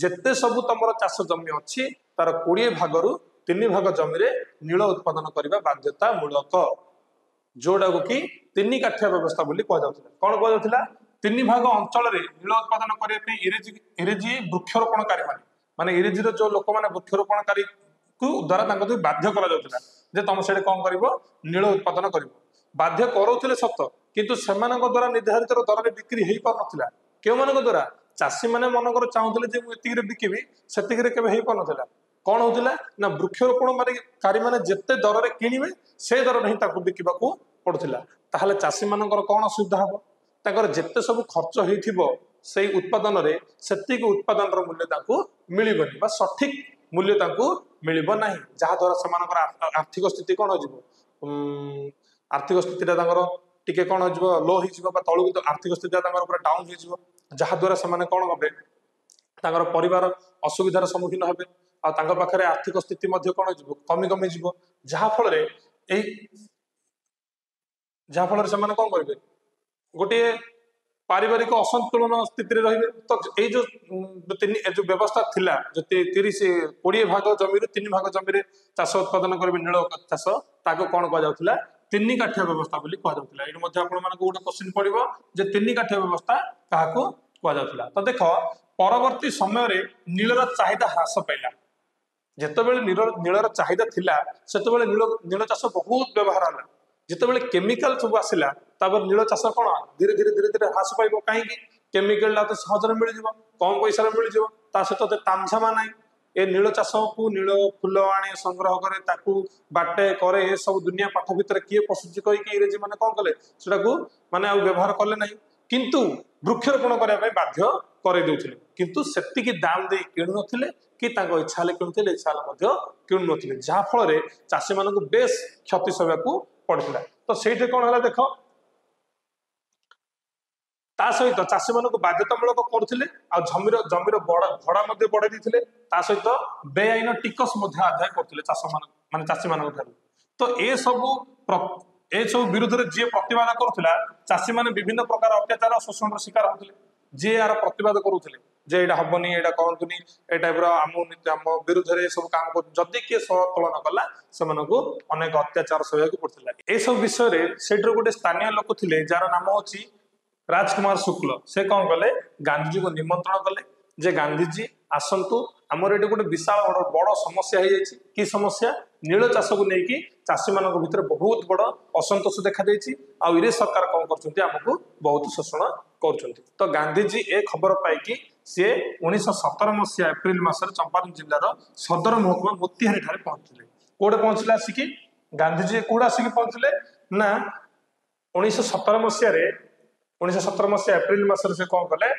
जेते सब तुम चाष जमी अच्छी तार 20 भाग 3 भाग जमी रे नील उत्पादन करने बाध्यता मूलक जोटा कि 3 काठिया व्यवस्था बोली कहुला कौन कहुला 3 भाग अंचल नील उत्पादन करने इरेजी वृक्षरोपणकारी माने इरेजी जो लोक मैंने वृक्षरोपणकारी द्वारा बाध्य कर तुम से कौन कर नील उत्पादन कर बाध्य करोले सत किंतु से द्वारा निर्धारित दर में बिक्री हो पार ना क्यों मान द्वारा चाषी मैंने मनकर चाहूले मुझे बिकिबी से केवे हो पार ना कौन होता ना वृक्षरोपणकारी मैंने जिते दर में किणवे से दर ही बिकवा पड़ूला ताहले चाषी मानकर कौन असुविधा हम ताकर जिते सब खर्च हो उत्पादन से उत्पादन मूल्य मिलबनी बा सठिक मूल्य मिलब ना जहाद्वारा से आर्थिक स्थिति कौन हो आर्थिक स्थिति टी कौन हो लो हो तलू आर्थिक स्थिति पूरा डाउन हो जहाद्वारा से कौन हे परिवार असुविधार सम्मुखीन हे पाखे आर्थिक स्थिति कौन हो कमी कमी जीव जहाँफल जहाँफल से कौन करेंगे गोटे पारिवारिक असंतुलन स्थिति रही तो जो जो व्यवस्था थिला जो 30-20 भाग जमी 3 भाग जमी चाष उत्पादन करेंगे नील चाष ताको कौन कहुला 3 काठिया व्यवस्था बोली कहुला ये गोटे क्वेश्चन पड़ो जे 3 काठिया व्यवस्था क्या कहुला तो देख परवर्ती समय नीलर चाहिदा ह्रास पाइला जितेबाला नीलर चाहिदा थिला सेतेबाला नील चाष बहुत व्यवहार है जितेबाला केमिकल सब आसला नील चाष कौन धीरे धीरे धीरे धीरे ह्रास पाइब कहीं केमिकल तो सहजरे मिल कम पैसा मिल सहित तामझामा ना ए नील चाष को नील फूल आने संग्रह करे ताकू बाटे करे ये सब दुनिया पाठ भितर किए पशुची कहीकि इंग्रेजी मैंने कौन कले सेटा माने व्यवहार कले ना किंतु वृक्षरोपण करने बाध्य कर किंतु सेतिकी दाम दे किणु नथिले कि इच्छा किणुले इच्छा किणु नथिले जहा फल चाषी मानक बेस क्षति सहवाकू पड़ता तो से कौन है देख ता सहित चाषी मानक बाध्यतामूलक करुले जमीर भड़ा बढ़ाई देते सहित बेआईन टिकस आदाय करते चाष मान चाषी मान तो ये सब विरोध में जी प्रतिवाद करुला चाषी मैंने विभिन्न प्रकार अत्याचार शोषण शिकार होते जी यार प्रतिवाद करुले जे यहाँ हबनी यहाँ कहतुनी ए टाइप आम विरुद्ध में सब काम कर किए सतुलन कला से अनेक अत्याचार सहू पड़ता यह सब विषय से गोटे स्थानीय लोक थे जार नाम हूँ राजकुमार शुक्ल से कौन कले गांधीजी को निमंत्रण कले जे गांधीजी आसतु आमर ये गोटे विशाल बड़ समस्या हो कि समस्या नील चाष को लेकिन चाषी मान भर बहुत बड़ असंतोष देखा आगे सरकार कौन करमको बहुत शोषण कर तो गांधीजी ए खबर पाई सी 1917 मसीहा एप्रिल मसर चंपारण जिलार सदर महकुमा मोतिहारी ठारे पहुंचले कौटे पहुंचले आसिक गांधीजी कौटे आसिक पहुंचले ना 1917 मसीहा एप्रिल मसर से कौन कले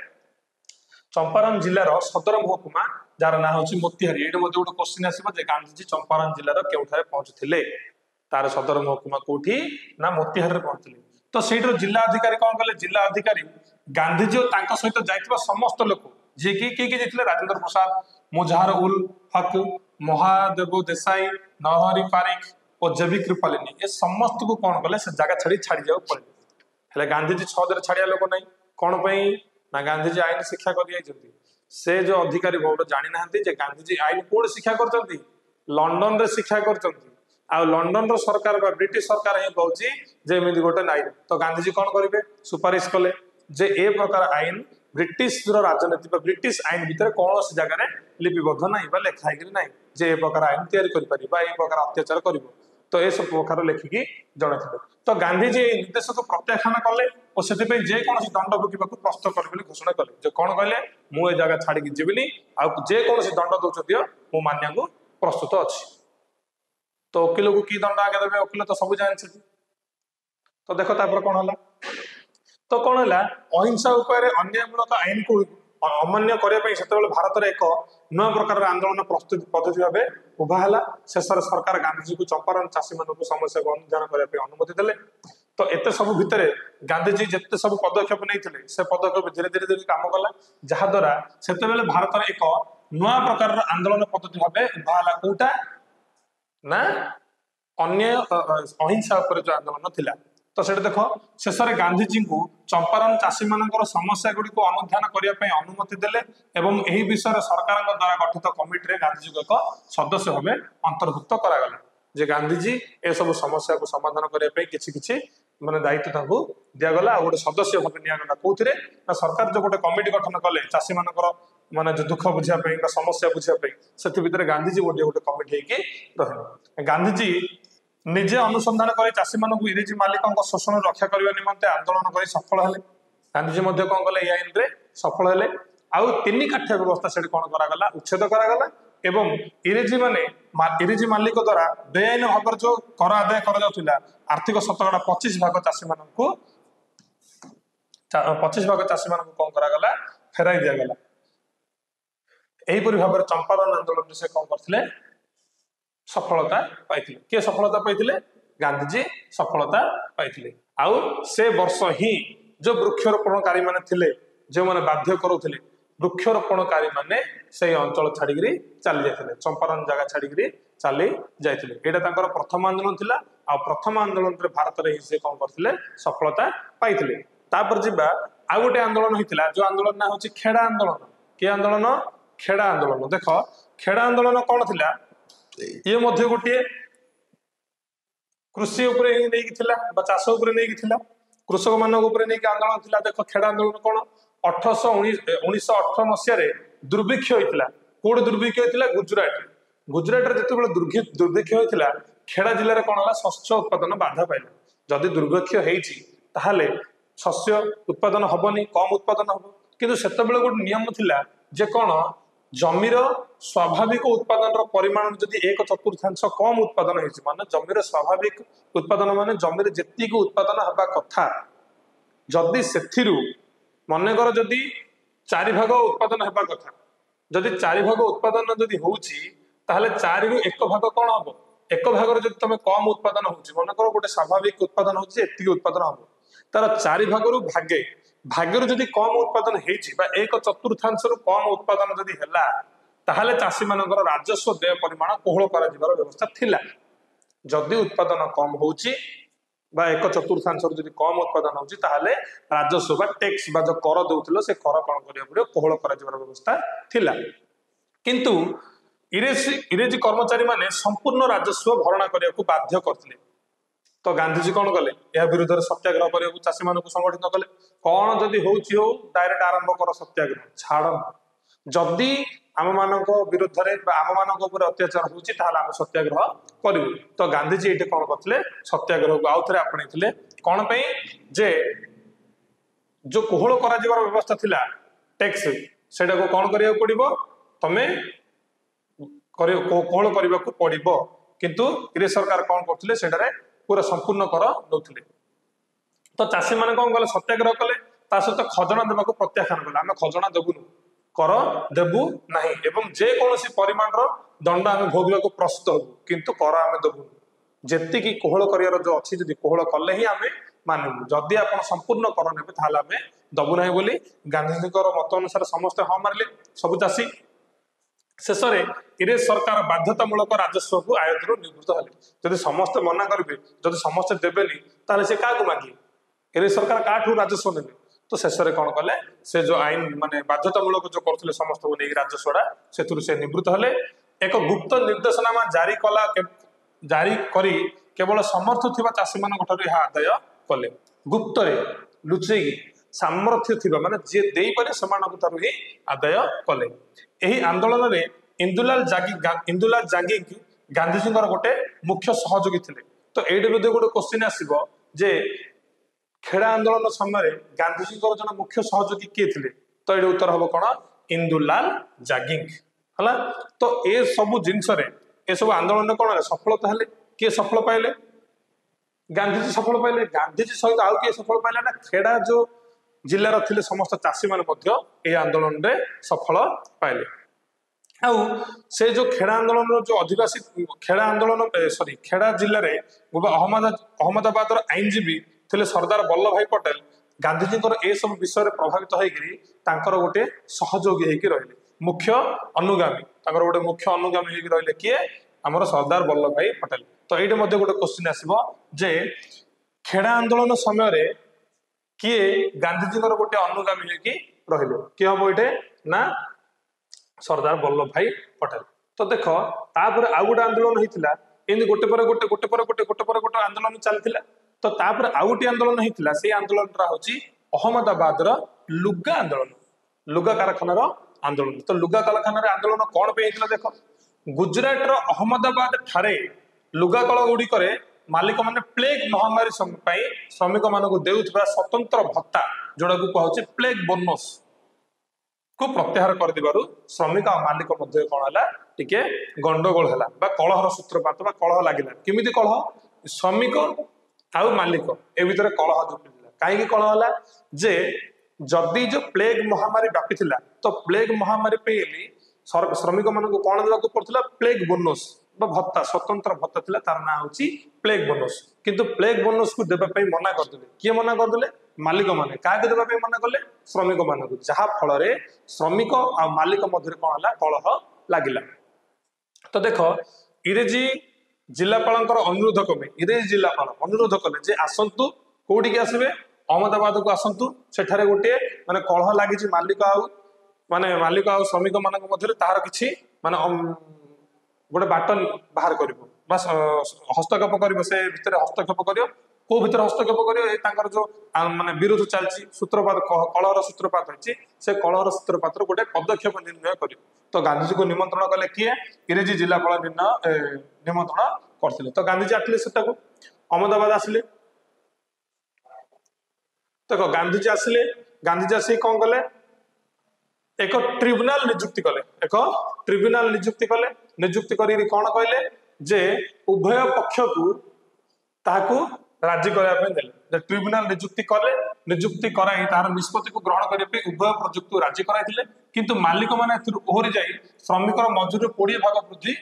चंपारण जिलार सदर महकुमा जार ना हूँ मोतिहारी ये गोटे क्वेश्चन आसो गांधीजी चंपारण जिलार केउठारे पहुंचुले तार सदर महकुमा कौटी ना मोतिहारी पहुंचले तो सहीटर जिला अधिकारी कौन कले जिला अधिकारी गांधीजी और सहित जाइथिबा समस्त लोक जी किए राजेंद्र प्रसाद मुजहार उल हक महादेव देसाई नरहरि पारिक और जेबी कृपालिनी ये समस्त को कौन कले से जगह छाड़ी जाओ पड़े गांधीजी सहजरे छाड़िया लोक नहीं कौन ना गांधीजी आईन शिक्षा कर से जो अधिकारी बहुत जानी ना गांधीजी आईन कौन शिक्षा कर लंडन रे शिक्षा कर लंडन रो सरकार ब्रिटिश सरकार ही कहूँ गोटे आईन तो गांधीजी कौन करेंगे सुपारिश कले जे ए प्रकार आईन ब्रिटिश राजनीति ब्रिटिश आईन भितर कौन सी जगह लिपिबद्ध ना लेखाई ना जे ए प्रकार आईन तैयारी प्रकार अत्याचार कर तो ये सब प्रकार लेखिकी जन थे तो गांधीजी निर्देश को प्रत्याख्यान कले और से जेकोसी दंड भोगवा प्रस्तुत कले घोषणा कले जो कौन कहले मुझे जगह छाड़ी जीवनी आकोसी दंड दौर दियो मु मानिया को प्रस्तुत अच्छी तो वकिल को कि दंड आगे देवे वकिल तो सब जान तो देख कौन है तो कौन है अहिंसा अन्यायमूलक आईन को अमान्य करने से भारत में एक नया प्रकार आंदोलन प्रस्तुति पद्धति भाव उभा है शेष सरकार गांधीजी को चंपारण चाषी मान समस्या को अनुधान करने अनुमति देले तो एत सब भितर गांधीजी जिते सब पदक्षेप नहीं से पदक्षेप धीरे धीरे धीरे काम कला जहाद्वारा से भारत में एक नया प्रकार आंदोलन पद्धति भाव उभा है कौटा ना अन्याय अहिंसा उपर जो आंदोलन थिला तो से देख शेष में गांधीजी को चंपारण चाषी मान समस्या गुड़ी को अनुधान करने अनुमति देले एवं यही विषय सरकार द्वारा गठित कमिटी गांधीजी को एक सदस्य भाव अंतर्भुक्त करागला जे गांधीजी ए सब समस्या को समाधान करने किसी माने दायित्व दिगला गोटे सदस्य भाव निगला कौन ना सरकार जो गोटे कमिटी गठन कले चाषी मानकर माने जो दुख बुझापी समस्या बुझापी से गांधीजी गोटे गोटे कमिटी रहे गांधीजी निजे अनुसंधान कर चाषी मान इंग्रेजी मालिकों शोषण रक्षा करने निमंते आंदोलन कर सफल है गांधीजी कौन कले आईन रे सफल है आउ 3 काठिया व्यवस्था से कौन करागला उच्छेद करागला एवं इंग्रेजी मालिक द्वारा बेआईन भाव जो कर आदाय कर आर्थिक शतकड़ा 25% चाषी मान 25% चाषी मान कौन करागला फेराई दिगला यहीपरि भाव चंपारण आंदोलन से कौन करते सफलता पाई किए सफलता पाई गांधीजी सफलता पाई आउ से वर्ष ही जो वृक्षरोपणकारी माने थिले जो माने बाध्य करुले वृक्षरोपणकारी माने से अंचल छाड़ी चली जाते चंपारण जगह छाड़ी चली जाते यहाँ प्रथम आंदोलन थिला आ प्रथम आंदोलन भारत में से कौन करते सफलता पाई तापर जीवा आउ गोटे आंदोलन होता जो आंदोलन ना हूँ खेड़ा आंदोलन कि आंदोलन खेड़ा आंदोलन देख खेड़ा आंदोलन कौन थिला ये मध्य गोटे कृषि उपरे नहीं चाष उपरे कृषक मान आंदोलन थिला देख खेड़ा आंदोलन कौन 1918 मसीह दुर्भिक्ष होता कौट दुर्भिक्ष होता गुजरात गुजरात जो दुर्भिक्ष होता खेड़ा जिले में कौन है शस्य उत्पादन बाधा पाइला जदि दुर्भिक्ष होते शस्य उत्पादन हेनी कम उत्पादन हम किंतु से गोटे नियम थिला जे कौन जमीर स्वाभाविक उत्पादन परिमाण जदि 1/4 कम उत्पादन होती माने जमीर स्वाभाविक उत्पादन माने जमीर जेतिक उत्पादन हवा कथा जदि से मनकर जदि 4 भाग उत्पादन हवा कथा जदि 4 भाग उत्पादन जदि होउची ताहले 4 रु 1 भाग कौन हम एक भाग जब तुम कम उत्पादन होउची मनकर गोटे स्वाभाविक उत्पादन होउची एतिक उत्पादन हम तार 4 भाग रु भागे भाग्य जदि कम उत्पादन होती 1/4 रु कम उत्पादन जदि है ताहले चाषी मानकर राजस्व देय परिमाण कोहल कर व्यवस्था थिला जदि उत्पादन कम होउची 1/4 जदि कम उत्पादन होउची ताहले राजस्व बा टैक्स बा जो कर दउथिलो से कर कौन करिया पड़ियो कोहल कर व्यवस्था थिला किंतु इंग्रेजी कर्मचारी माने संपूर्ण राजस्व भरणा करिया को बाध्य करथिले तो गांधीजी कौन कले यह विरुद्ध सत्याग्रह करने चाषी मान संगठित कले कौन जदि हो डायरेक्ट आरंभ कर सत्याग्रह छाड़ जदि आम मान विरुद्ध आम मान अत्याचार होम सत्याग्रह करूँ तो गांधीजी ये कौन करते सत्याग्रह को आउ थे आपणे कौन पे जे जो कोहल कर व्यवस्था थिला टैक्स से कौन करा पड़ो तमें कोहल करने को पड़ो किंतु इंग्रेज सरकार कौन करते पूरा संपूर्ण कर नौले तो चाषी मैंने कौन कले सत्याग्रह कले सहित खजना देवा प्रत्याख्यान कले आम खजना देवुनु कर देवु ना एवं जेकोसी परिमाण दंड आम भोगवा को प्रस्तुत हबू किंतु कर आम देवुनु जी कोहल कर जो अच्छी जब कोहल कले ही आम मानबू जदि आप संपूर्ण कर ने आम दबू ना बोली गांधीजी मत अनुसार समस्ते हाँ मारे सबू चाषी शेष में इंग्रेज सरकार बाध्यतामूलक राजस्व को आयतरू निवृत्त हेले जदि समस्ते मना करेंगे जदि समस्ते देवेनि ताले से क्या मांगे इंग्रेज सरकार काठू राजस्व ने तो शेष में कौन कले से जो आईन माने बाध्यतामूलक जो करते समस्त को नहीं राजस्वटा से निवृत्त हेले एक गुप्त निर्देशनामा जारी कला जारी करी केवल समर्थ थिबा चाषी मान यह आदाय कले गुप्त लुचेई सामर्थ्य थिबा माने जे देई पारे समान ही आदाय कले यही आंदोलन में इंदुलाल जांगी गांधीजी गोटे मुख्य सहयोगी थे तो ये गोटे क्वेश्चन आसो जे खेड़ा आंदोलन समय गांधीजी जन मुख्य सहयोगी किए थे तो ये उत्तर हम कौन इंदुलाल जांगिंग है तो ये सब जिनस सब आंदोलन कौन सफलता है किए सफल पाइले गांधीजी सफल पाइले गांधीजी सहित आउ किए सफल पाइले ना खेड़ा जो जिलार थे समस्त चाषी मैंने आंदोलन में सफल पाइले आउ से जो खेड़ा आंदोलन जो आदिवासी खेड़ा आंदोलन सॉरी खेड़ा जिले में अहमदाबाद आईनजीवी थे सरदार वल्लभ भाई पटेल गांधीजी ये सब विषय प्रभावित होकर गोटे सहयोगी होकर रही मुख्य अनुगामी गोटे मुख्य अनुगामी होकर रही किए आमर सरदार वल्लभ भाई पटेल तो ये गोटे क्वेश्चन आसो जे खेड़ा आंदोलन समय किए गांधीजी गोटे अनुगामी होकर रही किए हम ये ना सरदार वल्लभ भाई पटेल तो देख तापर आउ गोटे आंदोलन होता एमती गोटे पर गोटे गोटे पर गोटे गोटे पर गोटे आंदोलन चलता तो तापर आउ गोटे आंदोलन होता से आंदोलन हूँ अहमदाबाद लुगा आंदोलन लुगा कारखानार आंदोलन तो लुगा कारखानार आंदोलन कौन पे होता देख गुजरात अहमदाबाद ठारे लुगा कल गुड़िक मालिक मैंने प्लेग महामारी श्रमिक मान देउथिबा स्वतंत्र भत्ता जोड़ा को कहुचे प्लेग बोनस को प्रत्याहार कर दिबारु श्रमिक और मालिक मध्य कौन है टिके गंडगोल है कलहर सूत्रपात कलह लगिला केमिति कलह श्रमिक आउ मालिक ए भितर कलह जुटिला कहीं कलह है जे जदि जो प्लेग महामारी व्यापी तो प्लेग महामारी पे श्रमिक मान कौन देवाक पड़ता प्लेग बोनस भत्ता स्वतंत्र भत्ता थिला तार ना होची प्लेग बोनस किंतु प्लेग बोनस को देबा पई मना करदेले किए मना करदेले मालिक माने का देबा पई मना करले श्रमिक मान को जहा फल रे श्रमिक आ मालिक मध्य कौन है कलह लागिला तो देख इंग्रेजी जिलापाल अनुरोध कमे इंग्रेजी जिलापाल अनुरोध कले जे आसंतु कोठी के आसबे अहमदाबाद को आसतु सेठारे गोटे माने कलह लगी मालिक आउ श्रमिक मान मध्य तार कि माने गोटे बाट बाहर कर हस्तक्षेप कर से भितर हस्तक्षेप कर को भितर हस्तक्षेप कर जो माने विरोध चलती सूत्रपात कलहर सूत्रपात होती से कलहर सूत्रपात गोटे पदक्षेप निर्णय कर तो गांधीजी को निमंत्रण कले किए इंग्रेजी जिलापाल निमंत्रण करते तो गांधीजी आते से अहमदाबाद आसिले देखो गांधीजी आसिक कौन कले एक ट्रिब्यूनाल नियुक्ति कले नियुक्ति करी कौन कहले जे उभय पक्ष को ताकू राजी करने ट्रिब्यूनाल नियुक्ति कराई तार निष्पत्ति को ग्रहण करने उभय प्रयुक्त को राजी कराई किंतु मालिक मैंने ओहरी जाई श्रमिक मजूरी 20 भाग वृद्धि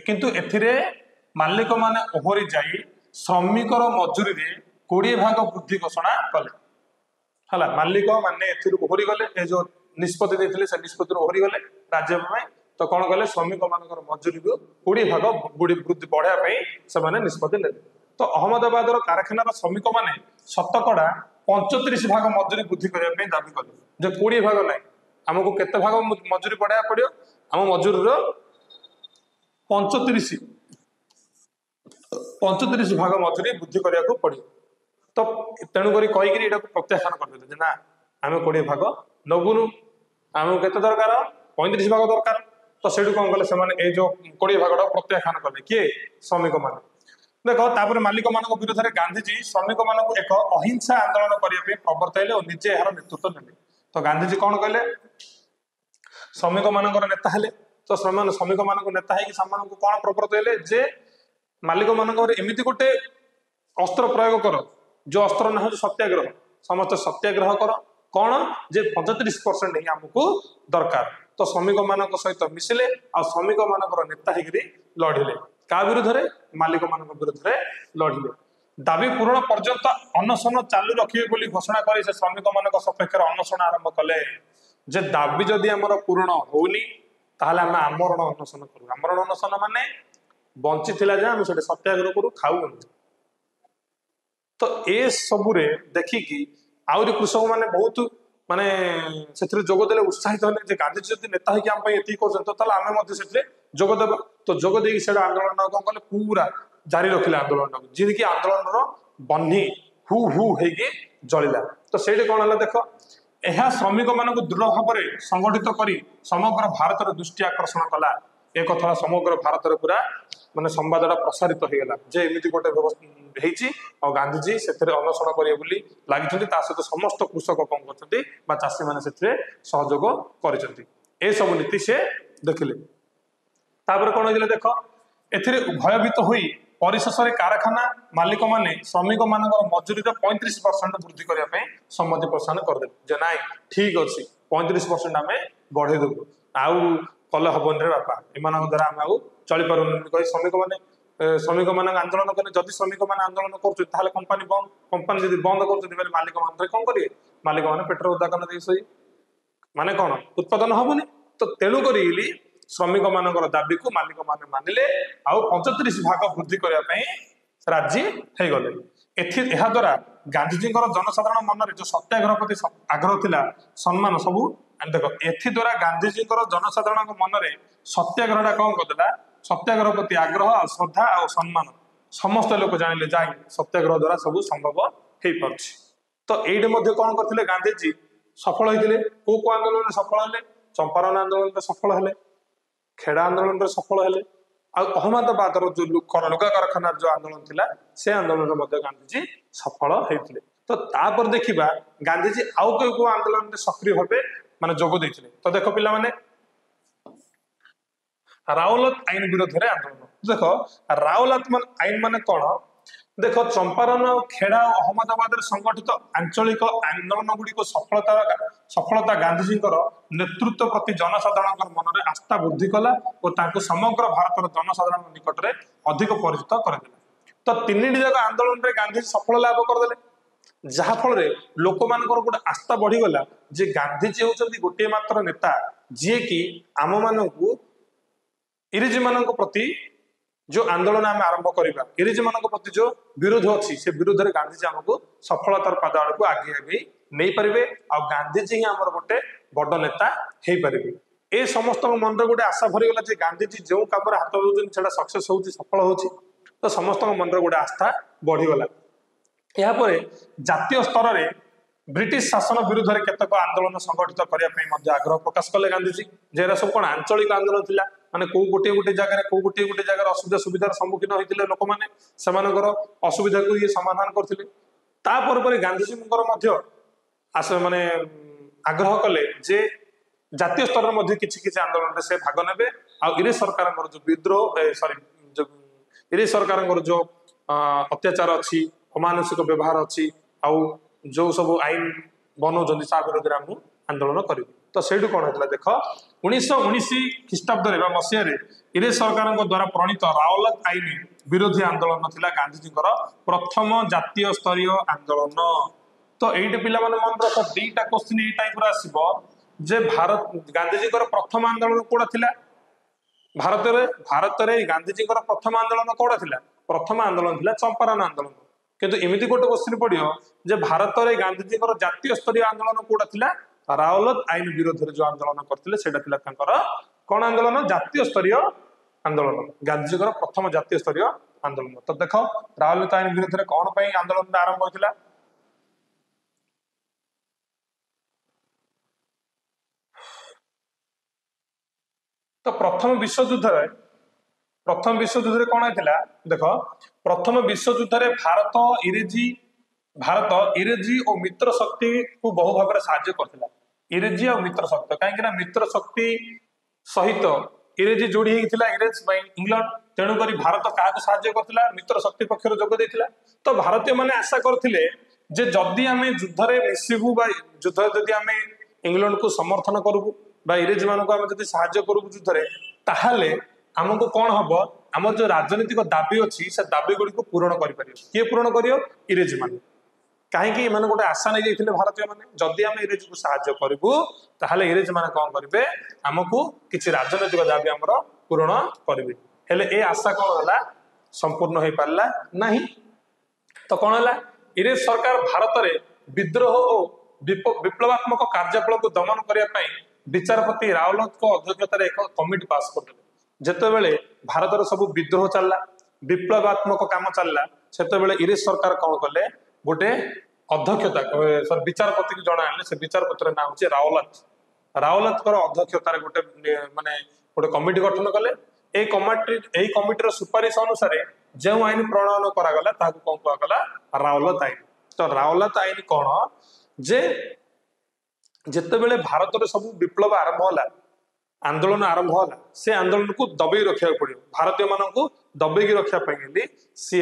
किंतु एथिरे मालिक मैंने ओहरी जाई श्रमिक मजूरी 20 भाग वृद्धि घोषणा कले हला मालिक माने ओहरी गले जो निष्पत्ति देथिले से निष्पत्ति ओहरी गले राज्य में तो कौन कले श्रमिक मानकर मजूरी को 20 भाग वृद्धि बढ़ाई से निष्पत्ति ने तो अहमदाबाद कारखानार श्रमिक मैंने शतकड़ा 35 भाग मजूरी वृद्धि करने दाबी कले जो 20 भाग ना आमको केते भाग मजूरी बढ़ाया पड़ो आम मजूरी 35 भाग मजूरी वृद्धि करने पड़ो तो तेणुक कहीकि प्रत्याख्यान करदे ना आम 20 भाग नबुनु आम के दरकार 35 भाग दरकार तो से कौन कले से जो 20 भाग प्रत्याख्यान कले किए श्रमिक मान देखो तापर मालिक मान विरोध में गांधीजी श्रमिक मान एक अहिंसा आंदोलन करने प्रवर्तले और निजे यार नेतृत्व ने तो गांधीजी कौन कहले श्रमिक मान नेता हेले तो श्रमिक मान नेता है कौन प्रवर्तले जे मालिक मान एमती गोटे अस्त्र प्रयोग कर जो अस्त्र ना हो सत्याग्रह समस्त सत्याग्रह कर कौन जे 35% ही आमको दरकार तो श्रमिक मान सहित मिसिले आ श्रमिक मान नेता होकर लड़िले का विरोध में मालिक मान विरोध में लड़िले दाबी पूरण पर्यंत अनशन चालू रखिए बोली घोषणा कर श्रमिक मान सपेक्ष अनशन आरंभ कले जे दाबी जदि आमर पूरण होनी ताहले आम आमरण अनशन करू आमरण अनशन माने बंची थिला जे आम सत्याग्रह करू खाऊ तो ए सबुरे देखिकी आउरी कृषक माने बहुत माने से जोगदे उत्साहित होले गांधीजी जब नेता होती आम से जोगदेव तो जोगदे आंदोलन कौन कले पूरा जारी रखिले आंदोलन जी आंदोलन बन्ही हु हु होगी जलिला तो से कौन है देख यह श्रमिक मान दृढ़ भाव में संगठित कर समग्र भारत दृष्टि आकर्षण कला एक कथा समग्र भारत में पूरा माने संवाद प्रसारित हो गला जे एमती गोटे व्यवस्था और गांधीजी से अनशन करेंगे बोली लगी सहित समस्त कृषक कौन कर चाषी मैंने सहयोग कर सब नीति से देखिले तापर कौन होता देख ए भयभीत हो परिशेष कारखाना मालिक मैंने श्रमिक मान मजूरी 35% वृद्धि करने सम्मति प्रसारण करदे ना ठीक अच्छे 35% आम बढ़ेदेबू आउ कले हबन रे बापा एमान द्वारा आम आउ चली पार श्रमिक मान आंदोलन करें जदि श्रमिक मैंने आंदोलन कर कंपानी जब बंद कर मालिक मान कौन करेंगे मालिक मैंने पेटर उदाहरण दे सही माने कौन उत्पादन हबनी तो तेणुक श्रमिक मान दाबी को मालिक मैंने मानिले आउ 35 भाग वृद्धि करने राजी हो गले द्वारा गांधीजी जनसाधारण मन में जो सत्याग्रह प्रति आग्रह थिला सम्मान सबू देख एद्वारा गांधीजी जनसाधारण मन में सत्याग्रह कौन करदेला सत्याग्रह प्रति आग्रह श्रद्धा और सम्मान समस्त लोग जानिले जाए सत्याग्रह द्वारा सब संभव हो पार तो ये कौन करते गांधीजी सफल होते को आंदोलन सफल हेले चंपारण आंदोलन सफल हेले खेड़ा आंदोलन सफल हेले अहमदाबाद जो लुगा कारखाना जो आंदोलन थिला से आंदोलन गांधीजी सफल होते तो तापर देखा गांधीजी आउ को आंदोलन सक्रिय भाव माने जोग देते तो देख पिला माने रावलत आईन विरोध में आंदोलन देख रावलत आईन माने कौन देख चंपारण खेड़ा और अहमदाबाद संगठित आंचलिक आंदोलन गुड़िक सफलता गांधीजी नेतृत्व प्रति जनसाधारण मन में आस्था वृद्धि कला और समग्र भारत जनसाधारण निकट में अधिक परिचित करदेला तो तीन जगह आंदोलन में गांधीजी सफल लाभ करदे जहाँफल लोक मान गोटे आस्था बढ़ीगला जे गांधीजी होती गोटे मात्र नेता जी कि आम मानू इंग्रेजी मान प्रति जो आंदोलन आम आरंभ करवा इंग्रेज मान प्रति जो विरोध अच्छी से विरोध में गांधीजी आमको सफलतार पाद आड़ को आगे आगे नहीं पारे आ गांधीजी ही आमर गोटे बड़ नेता हो पारे। ए समस्त मन गोटे आशा भरीगला जे गांधीजी जो कम हाथ दौरान सक्सेस हो सफल हो तो समस्त मन गोटे आस्था बढ़ीगला। यापर जातीय स्तर में ब्रिटिश शासन विरुद्ध में केतक आंदोलन संगठित करने आग्रह प्रकाश कले गांधीजी जेरा सब कौन आंचलिक आंदोलन थिला माने को गोटे गोटे जगह को गोटे गोटे जगह असुविधा सुविधार सम्मुखीन होते लोक मैंने असुविधा को ये समाधान करते तापर गांधीजी माने आग्रह कले जे जातीय स्तर में किसी आंदोलन से भाग ने इंग्रेज सरकार जो विद्रोह सॉरी जो इंग्रेज सरकार जो अत्याचार अच्छी अमानुषिक व्यवहार अच्छी आउ जो सब आईन बनाऊँ विरोध में आम आंदोलन करूँ तो से कौन होता देख 1919 ख्रीष्टाब्द मसीह इंग्रेज सरकार द्वारा प्रणीत रावलत आईन विरोधी आंदोलन थिला गांधीजी प्रथम जातीय स्तरीय आंदोलन। तो ये पिला मन रख दीटा क्वेश्चन ये टाइप आसो जे भारत गांधीजी प्रथम आंदोलन कौटा थिला भारत में गांधीजी प्रथम आंदोलन कौटा थिला प्रथम आंदोलन थिला चंपारण आंदोलन किंतु एमती गोटे क्वेश्चन पड़ो जे भारत में गांधीजी जातीय स्तरीय आंदोलन कौटा थिला रावलत आईन विरोध में जो आंदोलन करते कौन आंदोलन जातीय स्तरीय आंदोलन गांधीजी प्रथम जातीय स्तरीय आंदोलन। तो देख रावलत आईन विरोध में कौन आंदोलन आरंभ होता तो प्रथम विश्वयुद्ध कौन होता देख प्रथम विश्वयुद्ध में भारत इंग्रेजी और मित्र शक्ति को बहु भाव साहाय्य करथिला। इंग्रेजी और मित्र शक्ति कहीं मित्र शक्ति सहित इंग्रेजी जोड़ी होता इंग्रेज इंग्लैंड तेणुक भारत क्या साहाय्य करथिला मित्र शक्ति पक्षर जोग देथिला। तो भारतीय माने आशा करथिले जे जदि आम युद्ध में मिसबू युद्ध जदि आम इंग्लैंड को समर्थन करूँ इंग्रेज मान को साहाय्य करूँ युद्ध में ताहले आमको कौन हम आम जो राजनीतिक दाबी अच्छी से दाबी गुड़ी को पूरण कर किए पूरण कर इंग्रेज मान कहीं गोटे आशा नहीं जाते भारतीय मैंने जदि आम इंग्रेज को साहाय्य करूँ ताहले इंग्रेज मैंने कौन करेंगे आमको किसी राजनैतिक दाबी आम पूरण करेंगे हेले ए आशा कौन है संपूर्ण हो पारा ना। तो कौन है इंग्रेज सरकार भारत में विद्रोह और विप्लवात्मक कार्यकलाप को दमन करने विचारपति रावलत को अध्यक्षतार एक कमिटी पास करते जितेबले भारत सब विद्रोह चलला विप्लवात्मक काम चलला से इंग्रेज सरकार कौन कले गोटे अध्यक्षता विचारपति को जना से विचारपति ना हूँ रावलत अध्यक्षतार गोटे माने गोटे कमिटी गठन कले कमिटीर सुपारिश अनुसार जो आईन प्रणयन करागला कौन कहला रावलत आईन। तो रावलत आईन कौन जे जितेबले भारत में सब विप्लव आरंभ होला आंदोलन आरंभ होला से आंदोलन को दबे रखा पड़ो भारतीय मान को दबे रखापी सी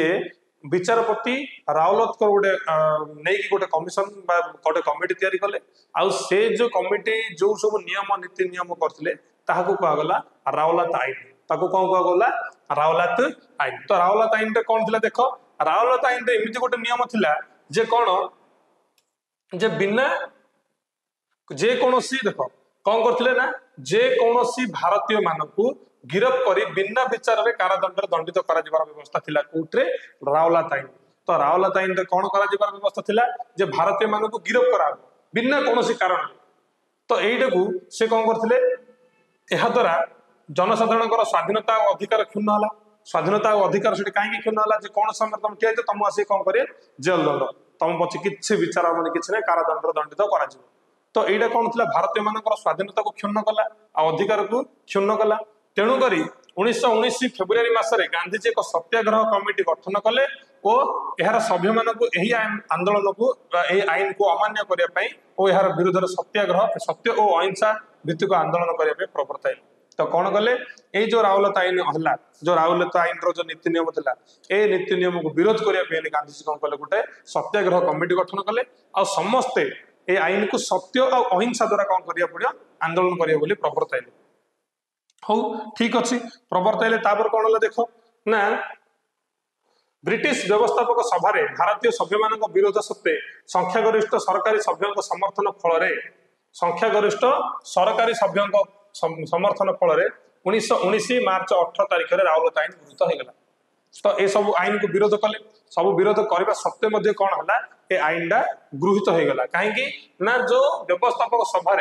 विचारपति रावलत को गोटे नहीं गोटे कमिशन गोटे कमिटी तैयारी कले आउ से जो कमिटी जो सब नियम नीति नियम करते कहगला रावलत आईन ताको कौन कहगला रावलत आईन। तो रावलत आईन कौन थिला देख रावलत आईन एमती गोटे नियम थिला जे कौन जे बिना जेकोसी देख कौन करथिले ना जेकोसी भारतीय मानकू गिरफ करी बिना विचार में कारादंड दंडित करा व्यवस्था थिला कोर्टे रावलत आईन। तो रावलत आईन कौन करा व्यवस्था थिला जे भारतीय मानकू गिरफ करा बिना कौन कारण। तो यहीटा को से कौन करथिले एहा द्वारा जनसाधारण स्वाधीनता और अधिकार क्षुण्ण होला स्वाधीनता और अधिकार से कहीं क्षुण्ण होला जे कौन समय तुम ठिया तुम आसी कौन करे जेल दंड तुम पछे किसी विचार किसी ना कारादंड दंडित करा। तो यहाँ कौन थी भारतीय मान स्वाधीनता को क्षुण्ण कला अधिकार को क्षुण्ण कला तेणुक 1919 फेब्रुआरी मसरे गांधीजी एक सत्याग्रह कमिटी गठन कले और यार सभ्य मान आंदोलन को आईन को अमान्य करने और यार विरोध में सत्याग्रह सत्य और अहिंसा भित्तिक आंदोलन करने प्रवर्ताइल। तो कौन कले ये जो रावलत आईन है जो रावलत आईन जो नीति नियम था ए नीति नियम को विरोध करने गांधीजी कौन कले गोटे सत्याग्रह कमिटी गठन कले आ समस्ते ए आईन को सत्य और अहिंसा द्वारा कौन करिया पड़ियो आंदोलन करिया बोली प्रवर्ताइले। हो ठीक अच्छी प्रवर्ताइले तापर कौन है देख ना ब्रिटिश व्यवस्थापक सभा भारतीय सभ्य मान विरोध सत्वे संख्यागरिष्ठ सरकारी सभ्यों समर्थन फल संख्यागरिष्ठ सरकारी सभ्यों समर्थन फल 1919 मार्च 18 तारिख में राउरकेला आईन गृहीत होगा। तो ये सब आईन को विरोध कले, सब विरोध करने सत्वे मध्य कौन है ये आईन टा गृहीत होगा कहीं ना जो व्यवस्थापक सभा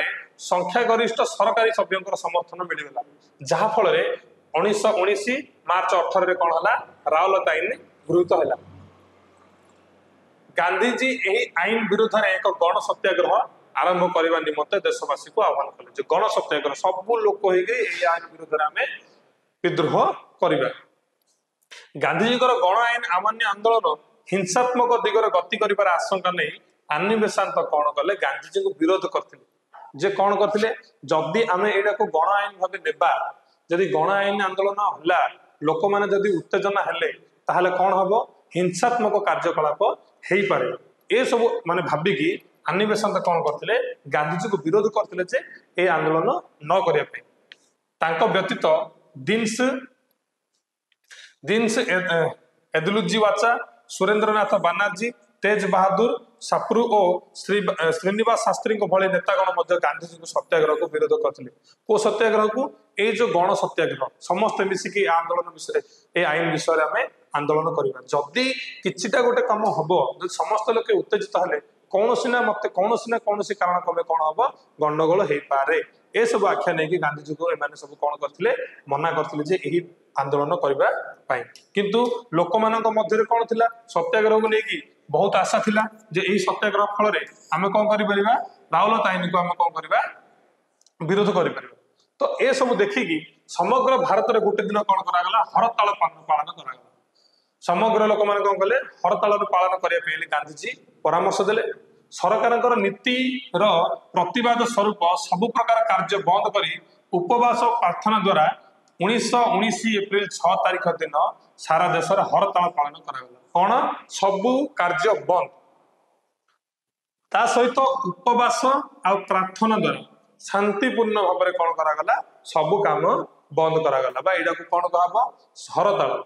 संख्या गरिष्ठ सरकारी सभ्यों समर्थन मिलगला जहाँफल 1919 मार्च 18 कौन है राउरकेला आईन गृहीत है। गांधीजी यही आईन विरोध में एक गण सत्याग्रह आरंभ करने निमंते देशवासी को आह्वान कले जो गण सत्याग्रह सब लोक आईन विरोध में आम विद्रोह करवा। गांधीजी गण आईन अमान्य आंदोलन हिंसात्मक दिगरे गति कर आशंका नहीं आनी बेसांत कौन कले गांधीजी को विरोध करते जे कौन करते जदि आम यहाँ को गण आईन भाव नेबा जदि गण आईन आंदोलन होला लोक मैंने जदि उत्तेजना हेले ताहले कौन हम हिंसात्मक कार्यकलाप हो पारे ये सब माने भाविकी आनी बेसांत कौन करते गांधीजी को विरोध करते जे ये आंदोलन न करने व्यतीत दिन्स एदुलुजी वाचा सुरेंद्रनाथ बानर्जी तेज बहादुर साप्रू और श्रीनिवास शास्त्री भली नेतागण गांधीजी को सत्याग्रह को विरोध करते को सत्याग्रह को ये जो गण सत्याग्रह समस्त मिसिकी आंदोलन विषय ये आईन विषय आम आंदोलन करवा जदि किछिटा गोटे कम हम समस्त लोग उत्तेजित हेले कौन ना मत कौन कौन कारण कमे कौन हम गंडगोल हो पारे ये सब आख्या नहीं कि गांधीजी को एम सब कौन करते मना करते आंदोलन करने किंतु लोक मान मध्य कौन थी सत्याग्रह को लेकिन बहुत आशा थिला जे यही सत्याग्रह फल आम कौन कर राउरकेला आईन को आम कौन करवा विरोध कर। तो ये सब देखिकी समग्र भारत में गोटे दिन कौन करागला हड़ताल पालन करागला समग्र लोक मैंने कौन कले हड़ताल पालन करने गांधीजी परामर्श देले सरकार नीति प्रतिवाद स्वरूप सबु प्रकार कार्य बंद कर उपवास प्रार्थना द्वारा 1919 एप्रिल 6 तारिख दिन सारा देश में हड़ताल पालन करागला कौन सबु कार्य बंद ता सहित उपवास आ प्रार्थना द्वारा शांतिपूर्ण भाव में कौन करागला सबु काम बंद करागला बा एटा को कौन कहबो हड़ताल।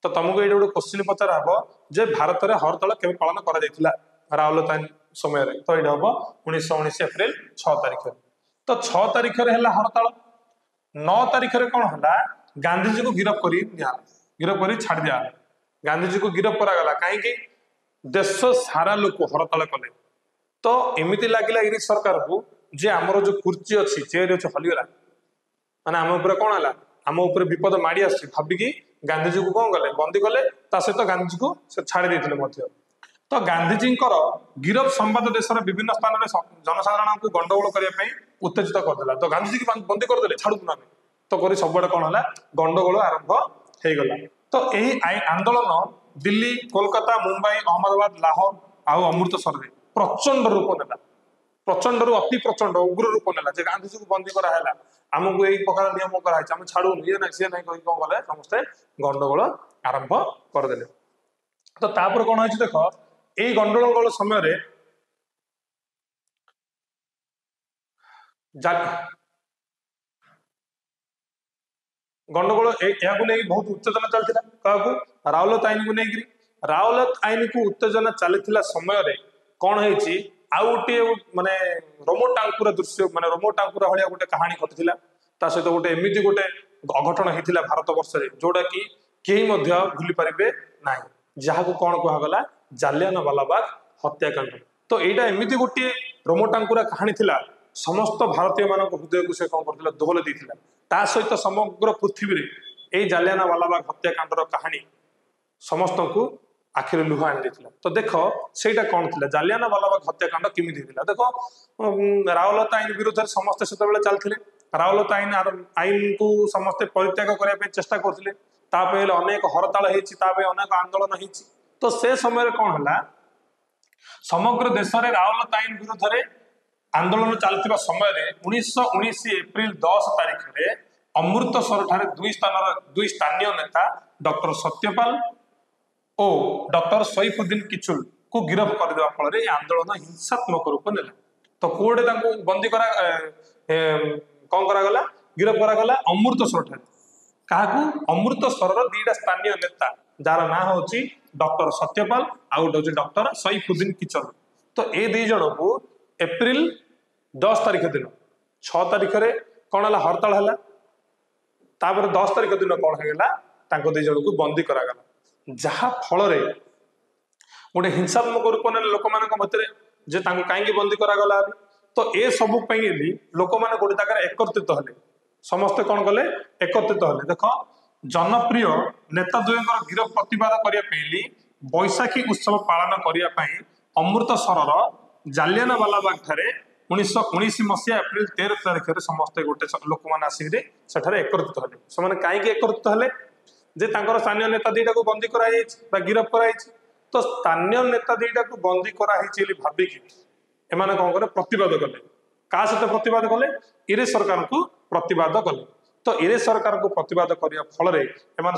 तो तुमको ये गोटे क्वेश्चन पचार हम जे भारत में हड़ताल केवे पालन करा जायतिला राउरकेला समय रे तो ये हम 1919 एप्रिल 6 तारिख। तो 6 तारिख है हड़ताल 9 तारिख कौन है गांधीजी को गिरफ्त कर छाड़ दिया गांधीजी को गिरफ्त करागला कहीं देश सारा लोक हड़ताल कले। तो एमती लगिला इंग्लिश सरकार को जे आमर जो कुर्ची अच्छी चेयर अच्छे हलीगला माने आम उपर कौन है आम उपर विपद माड़ी आसी भाविकी गांधीजी को कौन कले बंदी कले सहित गांधीजी को से छाड़ी देते। तो गांधीजी गिरफ संवाद देश विभिन्न स्थान में जनसाधारण को गंडगोल करने उत्तेजित करदेला। तो गांधीजी की बंदी करदे छाड़ू ना तो कर सब कौन है गंडगोल आरंभ हो गला। तो यही आंदोलन दिल्ली कोलकाता मुंबई अहमदाबाद लाहौर आउ अमृतसर में प्रचंड रूप नेला प्रचंड रू अति प्रचंड उग्र रूप नेला जे गांधीजी को बंदी कराला आमको यही प्रकार नियम कराई आम छाड़ू ये ना सी ना कह कौन कले समस्ते गंडगोल आरंभ करदे। तो तापर कौन है देख यही गंडगोल समय गंडगोल या बहुत उत्तेजना चलता क्या राउरकेला आईन को लेकर राउरकेला आईन को उत्तेजना चलता समय कौन है आउ गोटे माने रोमो टांकुरा दृश्य माने रोमो टांकुरा भाया गोटे कहानी घटीला सहित गोटे एमती गोटे अघटन होता भारत वर्ष जोटा कि कहीं भूली पारे ना जहाँ को कौन कहगला जालियानवाला बाग हत्याकांड। तो यहाँ एमती गोटे रोमो टांकुरा कहानी थिला समस्त भारतीय मान हृदय को से कौन कर दोहल देता सहित समग्र पृथ्वी में यही जालियानवाला बाग हत्याकांडर कहानी समस्त को आखिर लुह आनी देता। तो देख सेटा कौन थी जालियानवाला बाग हत्याकांड केमी देख राउरकेला आईन विरोध में समस्ते से चलते राउरकेला आईन को समस्ते परित्याग करने चेष्टा करते अनेक हड़ताल अनेक आंदोलन हो। तो से समय कौन है समग्र देश में राउरकेला आईन विरोध में आंदोलन चलता समय 1919 एप्रिल 10 तारिख में अमृतसर ठारे दुई स्थानीय नेता डॉक्टर सत्यपाल और डॉक्टर सईफुद्दीन किचुल को गिरफ्त करदे फल आंदोलन हिंसात्मक रूप ने। तो कोर्टे बंदी करा कौन करागला गिरफ्त करागला अमृतसर ठारे क्या अमृतसर दीटा स्थानीय नेता जार ना हूँ डॉक्टर सत्यपाल आउ गोटे डॉक्टर सईफुद्दीन किचल। तो ये दी जन को एप्रिल 10 तारिख दिन 6 तारिख कौन है हड़ताल है तापर 10 तारिख दिन कौन होगा दी जन को बंदी करागला जहा फल गोटे हिंसात्मक रूप ने लोक मध्य जे कहीं बंदी करागला तो ए सब लोक मैंने गोटे जगह एकत्रित हेले समस्ते कौन कले एकत्रित हेले देख जनप्रिय नेता द्वय गिरफ प्रतिवाद करने बैशाखी उत्सव पालन करने अमृतसर जालियानवालाबाग ठारे 1919 मसीहा एप्रिल 13 तारिख में समस्ते गोटे लोक मैंने आसिक एकत्रित हेले से कहीं एकत्रित हेले जे स्थानीय नेता दीटा को बंदी कराई गिरफ कराई तो स्थानीय नेता दीटा को बंदी कराई भाविकी एमाने कौन करे प्रतिवाद कले क्या सहित प्रतिवाद कले इरेज सरकार को प्रतिवाद कले तो इरेज सरकार को प्रतिवाद करने फल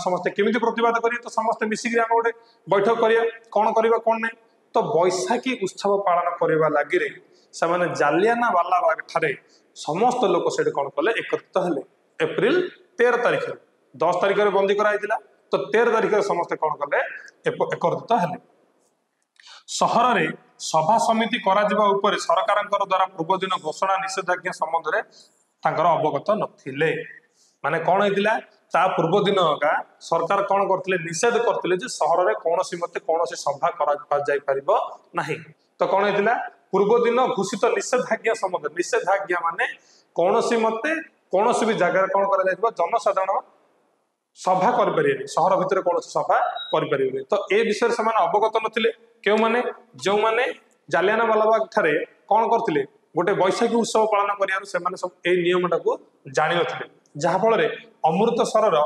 समस्ते केमिति प्रतिवाद करिए तो समस्ते मिसिक आम गोटे बैठक करिया कौन करवा कौन नहीं तो बैशाखी उत्सव पालन करने लगे से जालियानवालाबाग ठारे समस्त लोक से कौन कले एकत्रित हेले एप्रिल 13 तारिख 10 तारिख में बंदी कराई तो 13 तारिख समस्ते कौन कले एकत्रित हेले सहर में सभा समिति कर सरकार द्वारा पूर्व दिन घोषणा निषेधाज्ञा संबंध में अवगत नथिले माने कौन होता ता पूर्व दिन का सरकार कौन करते निषेध करते सहर में कौन मत कौन सभा कर तो कौन होता पूर्व दिन घोषित निषेधाज्ञा संबंध निषेधाज्ञा माने कौन मत कौन भी जगह कौन कर जनसाधारण सभा कर सहर भितर कौन सभा कर तो ए विषय से अवगत नथिले क्यों माने जो माने जालियानवालाबाग ठारे कौन करते गोटे बैशाखी उत्सव पालन कर सब ए नियमटा को जानी नथिले जहाँफल अमृतसर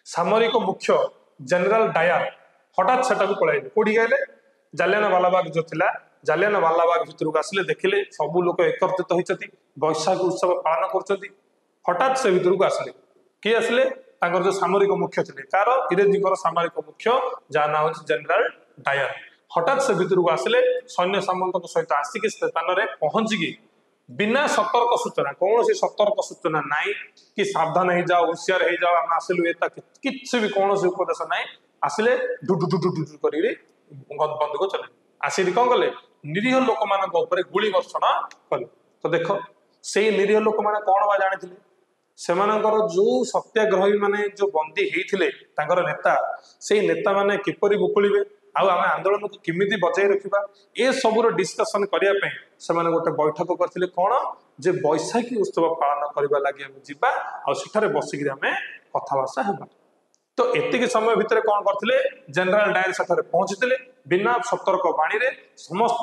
सामरिक मुख्य जनरल डायर हठात से पलैले कौटी गए जालियानवालाबाग जो थिला जालियानवालाबाग भितर को आसिले देखिले सब लोक एकत्रित होती बैशाखी उत्सव पालन कर हठात से भितर को आसिले किए आसिले जो सामरिक मुख्य थे कार इरेजी सामरिक मुख्य जहाँ ना जनरल डायर हठात से भितर को आसिले सैन्य सामंत सहित आसिक स्थान में पहुंचिकी बिना सतर्क सूचना कौन सी सतर्क सूचना नाई कि सावधान हो जाओ होशियार हो जाओ आम आसिलु एता किसी भी कौन उपदेश नाई आसिले डुडु कर बंदूक चले आसिक कौन कले निरीह लोक मान गुली वर्षण कले तो देख से निरीह लोक मैंने कौन बा जानी सेमानकर जो सत्याग्रही माने जो बंदी होते नेता से नेता माने किपरि मुकुलिबे आउ आम आंदोलन को किमिति बचाई रखा ए सबूर डिस्कसन करने से गोटे बैठक करते कौन जे बैशाखी उत्सव पालन करने लगे जावा आठ बसिक कथबार्ता है तो एतिक समय भितर कौन करते जनरल डायर से पहुंची बिना सतर्क बाणी समस्त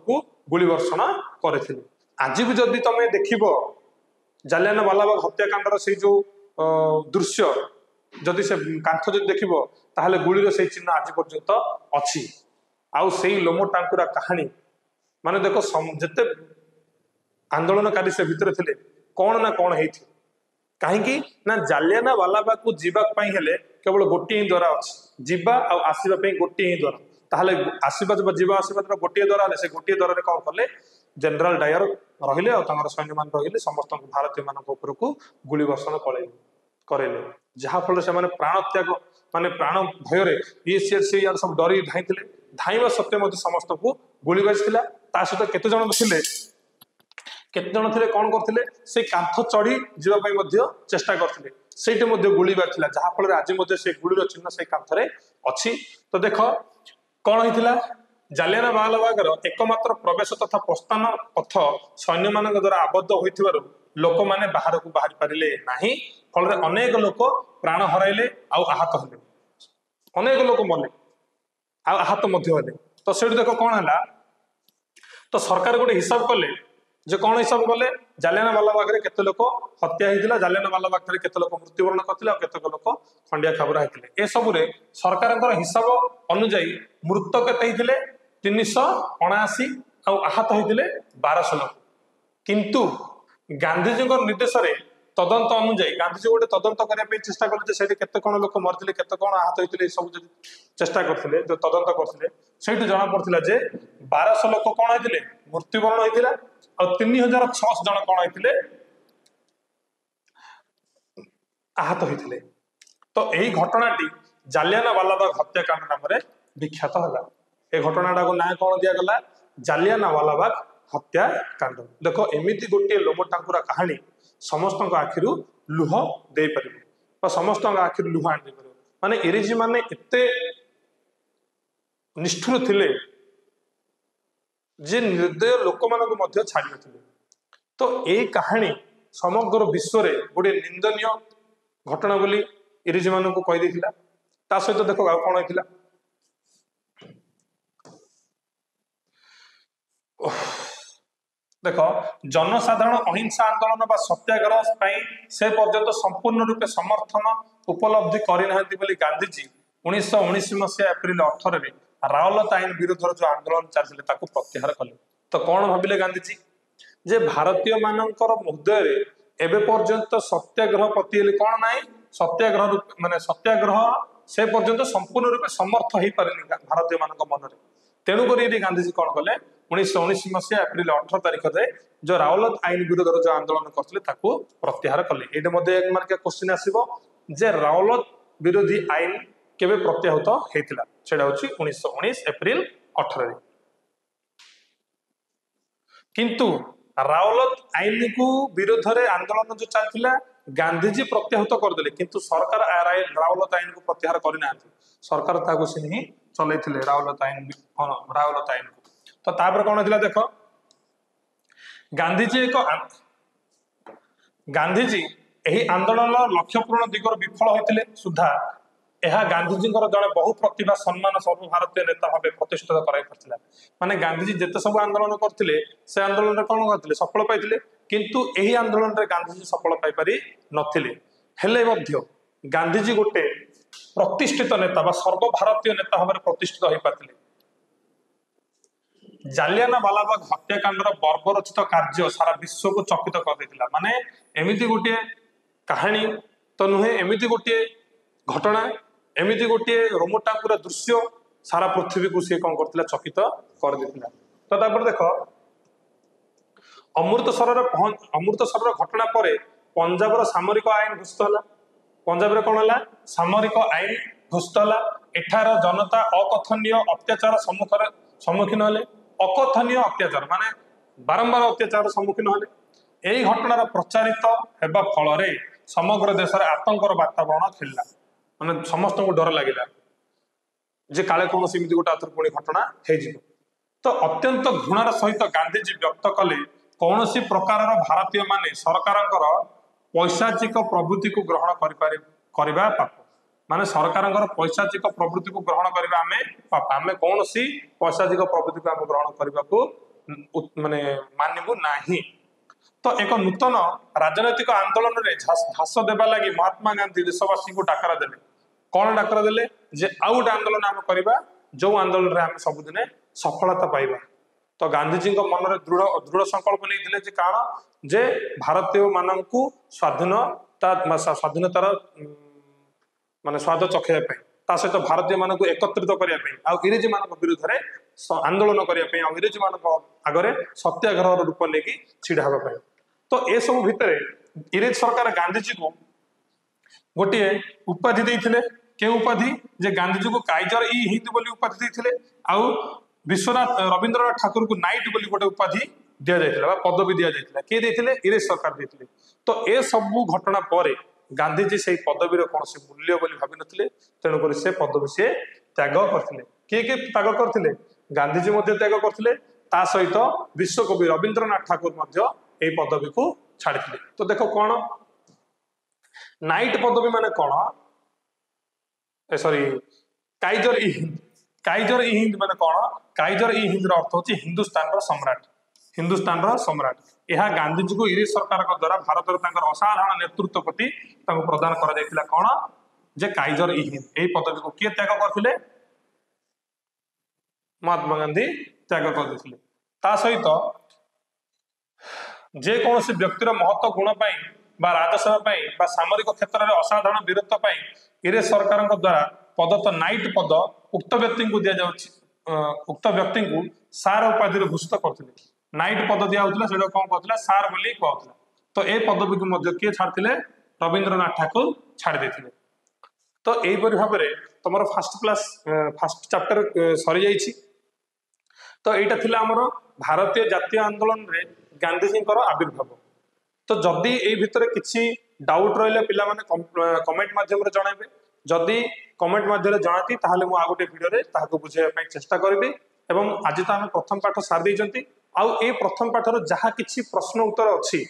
को गुली वर्षण करते आज भी जदि तुम देख जालियानवालाबाग हत्याकांडर से जो दृश्य जदि से कांथ जदि देखिबो ताहले गुलीर से चिन्ह आज पर्यंत अच्छी आउ से लोमो टांकुरा कहानी माने देखो जिते आंदोलनकारी से भितर थे कौन ना कौन होती कहीं ना जालियानवालाबाग को जीवाई हेले केवल गोटे ही द्वारा अच्छी जीवा आसवाई गोटे ही द्वारा ताहले आसवा जीवा आसवा गोटे द्वारा से गोटे द्वारा कौन कले जनरल डायर रहिले और सैन्य मान रहिले समस्त भारतीय मान को गुली वर्षण करेले जहाँफल से प्राण त्याग माने प्राण भय ये सी सब डरी धाई धाइबा सत्वे समस्त को गुली बाजिला सहित केते जन थे कौन करते से कांथ चढ़ी जावाई चेष्टा करते से गुली बाजिला जहाँफल आज से गुलीर चिन्ह से कांथरे अच्छी तो देख कौन होता जालियानवालाबाग एकमात्र प्रवेश तथा प्रस्थान पथ सैन्य मान द्वारा आबद्ध होइथिबारु लोक माने बाहर को बाहरी पारिले नाही फल अनेक लोक प्राण हराइले आहत हेले अनेक लोक मले आहत हेले तो से देख कौन है तो सरकार गोटे हिसाब कले जे कौन हिसाब कले जालियानवालाबाग रे केते लोक हत्या होइतिला जालियानवालाबाग रे केते लोक मृत्युवरण करथिले केते लोक खंडिया खबरा होइतिले ए सबु रे सरकारक हिसाब अनुसार मृत केते होइतिले 379 आहत होते 1200 लोक किंतु गांधीजी निर्देश तदंत अनुजाई गांधीजी गोटे तदंत करने चेष्टा करते केते कौन लोक मरते केते कौन आहत होते सब चेष्टा करते जो तदंत करते से जना पड़ा जे 1200 लोक कौन होते मृत्युवरण होता और 3600 जन कौन होते आहत होते तो यही घटनाटी जालियानवालाबाग हत्याकांड नाम विख्यात है ए घटनाटा को ना कौन दिगला जालियानवालाबाग हत्याकांड देख एमती गोटे लोम टांकुरा कहानी समस्त आखिर लुह दे पार समस्त आखिर लुह आनी पार माने इंग्रेजी माने एते निष्ठुर थिले जे निर्दय लोक मान छाड़ी थे। तो ये कहानी समग्र विश्व में गोटे निंदनीय घटना बोली इंग्रेजी मान को कही सहित देख कौन होता देख जनसाधारण अहिंसा आंदोलन बा सत्याग्रह से पर्यंत संपूर्ण रूपे समर्थन उपलब्धि करना गांधीजी 1919 मसीहा एप्रिल 18 में रावलत आईन विरोध जो आंदोलन चलते प्रत्याहार कले। तो कौन भाविले गांधीजी जे भारतीय मानकर हृदय एवं पर्यंत सत्याग्रह प्रति कौन ना सत्याग्रह माने सत्याग्रह से पर्यंत संपूर्ण रूपे समर्थ हो पारे भारतीय मान मन में तेणुक गांधीजी कौन कले 1919 मसीहा एप्रिल 18 तारीख में जो रावलत आईन विरोध जो आंदोलन करते प्रत्याहार कले। ये मार्क क्वेश्चन आसो जे रावलत विरोधी आईन केबे प्रत्याहृत होता सेटा हूँ 1919 एप्रिल 18 किंतु रावलत आईन को विरोध में आंदोलन जो चलता गांधीजी प्रत्याहृत करदे किंतु सरकार रावलत आईन को प्रत्याहार करना सरकार ताको से ही चलते रावलत आईन को। तो तापर कौन थी देख गांधीजी यही आंदोलन लक्ष्य पूर्ण दिगर विफल होते सुधा यह गांधीजी जड़े बहु प्रतिभा सम्मान सर्वभारतीय नेता भाव प्रतिष्ठित कर माने गांधीजी जिते सब आंदोलन करते से आंदोलन में कौन करते सफल पाई किंतु यही आंदोलन में गांधीजी सफल पाई नथिले हेले मध्य गांधीजी गोटे प्रतिष्ठित नेता बा सर्वभारतीय नेता भाव प्रतिष्ठित हो पाते। जालियाना वालाबाग हत्याकांड बर्बरचित कार्य सारा विश्व को चकित कर देथिला माने एमिति गोटे कहानी तो नुहे एमिति गोटे घटना एमिति गोटे रोमटांकुर दृश्य सारा पृथ्वी को सी कौन करथिला चकित कर देथिला। तो तापर देख अमृतसर घटना पर पंजाब सामरिक आईन घोषित होला। पंजाब रे कौन होला सामरिक आईन घोषित होला। एठार जनता अकथनीय अत्याचार सम्मुखीन हेले अकथनीय अत्याचार माने बारंबार अत्याचार सम्मुखीन हेले। यही घटनार प्रचारित हेबा फल समग्र देश में आतंकर वातावरण खेलला माने समस्त को डर लगिला जे काले कौन सेमती गोटे आथर पुणी घटना हो। तो अत्यंत घृणार सहित गांधीजी व्यक्त कले कौन सी प्रकार भारतीय माने सरकार पैशाचिक प्रवृत्ति को ग्रहण करवा पाप माने सरकार पैशाचिक प्रवृत्ति को ग्रहण करवा आमे पाप आमे कौन सी पैशाचिक प्रवृत्ति को आम ग्रहण करने को माने मानबू नाही। तो एक नूतन राजनैतिक आंदोलन में झास देवा लगी महात्मा गांधी देशवासी को डाकरा देले कौन डाकरा देले जे आउ गोटे आंदोलन आम करवा जो आंदोलन में आम सबुदिने सफलता पाइबा। तो गांधीजी मन में दृढ़ संकल्प नहीं जे कारण जे भारतीय मानू स्वाधीनतार माने स्वाद चखेबा सहित भारतीय मान को एकत्रित करने इंग्रेजी मान विरुद्ध में आंदोलन करने इंग्रेजी मान आगे सत्याग्रह रूप लेकिन छिड़ा हाँपाई। तो ये सब भितर इंग्रेज सरकार गांधीजी को गोटे उपाधि देते के उपाधि जे गांधीजी को काइजर ई हिंद बोली उपाधि देते आउ विश्वनाथ रविंद्रनाथ ठाकुर को नाइट बोली गोटे उपाधि दि जाता पदवी दि जाता किए देते इंग्रेज सरकार देते। तो ये सब घटना पर गांधीजी से पदवीर कौन से मूल्य बोली भावी नथिले तेणुक से पदवी से त्याग करथिले। किए त्याग करथिले गांधीजी मध्य त्याग करथिले ता सहित विश्वकवि रविंद्रनाथ ठाकुर मध्य ए पदवी को छाड़िथिले। तो देखो कौन नाइट पदवी माने कौन सॉरी काइजर ई हिंद काइजर ई हिंद माने कौन काइजर ई हिंद अर्थ होची हिंदुस्तान सम्राट हिंदुस्तान सम्राट। यह गांधीजी को इंग्रेज सरकार द्वारा भारत असाधारण नेतृत्व प्रति प्रदान कर कौन जे काइजर ई हिंद यही पदवी को किए त्याग करथिले महात्मा गांधी त्याग करते। ता सहित जे कौन से व्यक्तिर महत्व गुण बा राजसेवा सामरिक क्षेत्र में असाधारण वीरत्व इंग्रेज सरकार द्वारा पदत्त नाइट पद उक्त व्यक्ति को दि जाऊँ उक्त व्यक्ति को सार उपाधि घोषित करते नाइट पद दिया से कौन कहला सार बोली कहला। तो ये पदवी को किए छाड़ते रविंद्रनाथ ठाकुर छाड़ देते। तो यहीपरि भाव में तुम फास्ट चैप्टर सरी जाइए। तो यहाँ थिला आमर भारतीय जातीय आंदोलन में गांधीजी आविर्भाव। तो जदि एई भितर किछि डाउट रहिले पिला माने कमेंट माध्यम रे जणाइबे जदि कमेंट माध्यम रे जणाती ताहाले मु आ गोटे वीडियो रे ताहाको बुझाइबा पई चेष्टा करबी एवं आज तो आम प्रथम पाठ सारी देइजंती आउ ए प्रथम पाठर जहाँ किछि प्रश्न उत्तर अछि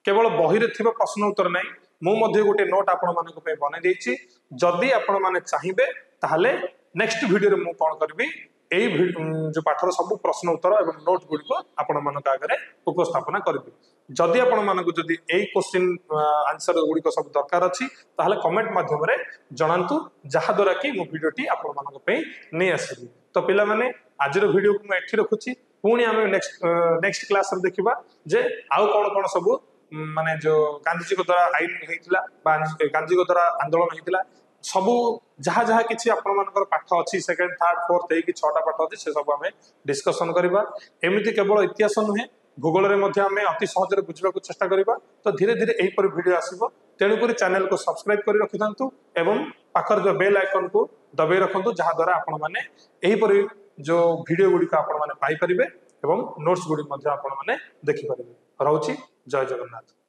केवल बही रे थिबा प्रश्न उत्तर नै मु मध्ये गोटे नोट आपण मानक पे बने देइछि जदि आपण माने चाहिबे ताहाले नेक्स्ट वीडियो रे मु कोन करबी एई जो पाठर सब प्रश्न उत्तर एवं नोट गुडी आपण मानक आगे उपस्थापना करबी जदि आपण मानक जदि एई क्वेश्चन आंसर गुडी सब दरकार अछि ताहाले कमेंट माध्यम रे जणांतु जहा द्वारा कि मो वीडियोटी आपण मानक पे नै आसीबी तो पिला माने आजर वीडियो को मैं एठी रखुछि पुणी आम नेक्स्ट क्लास रे देखिबा जे आउ कोन कोन सब माने जो गांधीजी को द्वारा आईन हेतिला बा गांधी को द्वारा आंदोलन हेतिला सबू जहाँ जहाँ किसी आपण मानकर पाठ अच्छी सेकेंड थर्ड फोर्थ कि 6टा पाठ अच्छी से सब आम डिस्कसन करवा एमती केवल इतिहास नुहे भूगोल में अति सहज बुझा चेष्टा करवा तो धीरे धीरे यहीपर वीडियो आसो तेणुक चैनल को सब्सक्राइब कर रखि था एवं पाखर जो बेल आइकन को दबाई रखु जहाद्वारा आपण मैंने यहीपर जो वीडियो गुड़िक आपण मैंने पाइपर एवं नोट्स गुड़ी आपण मैंने देखिपारे। रोची जय जगन्नाथ।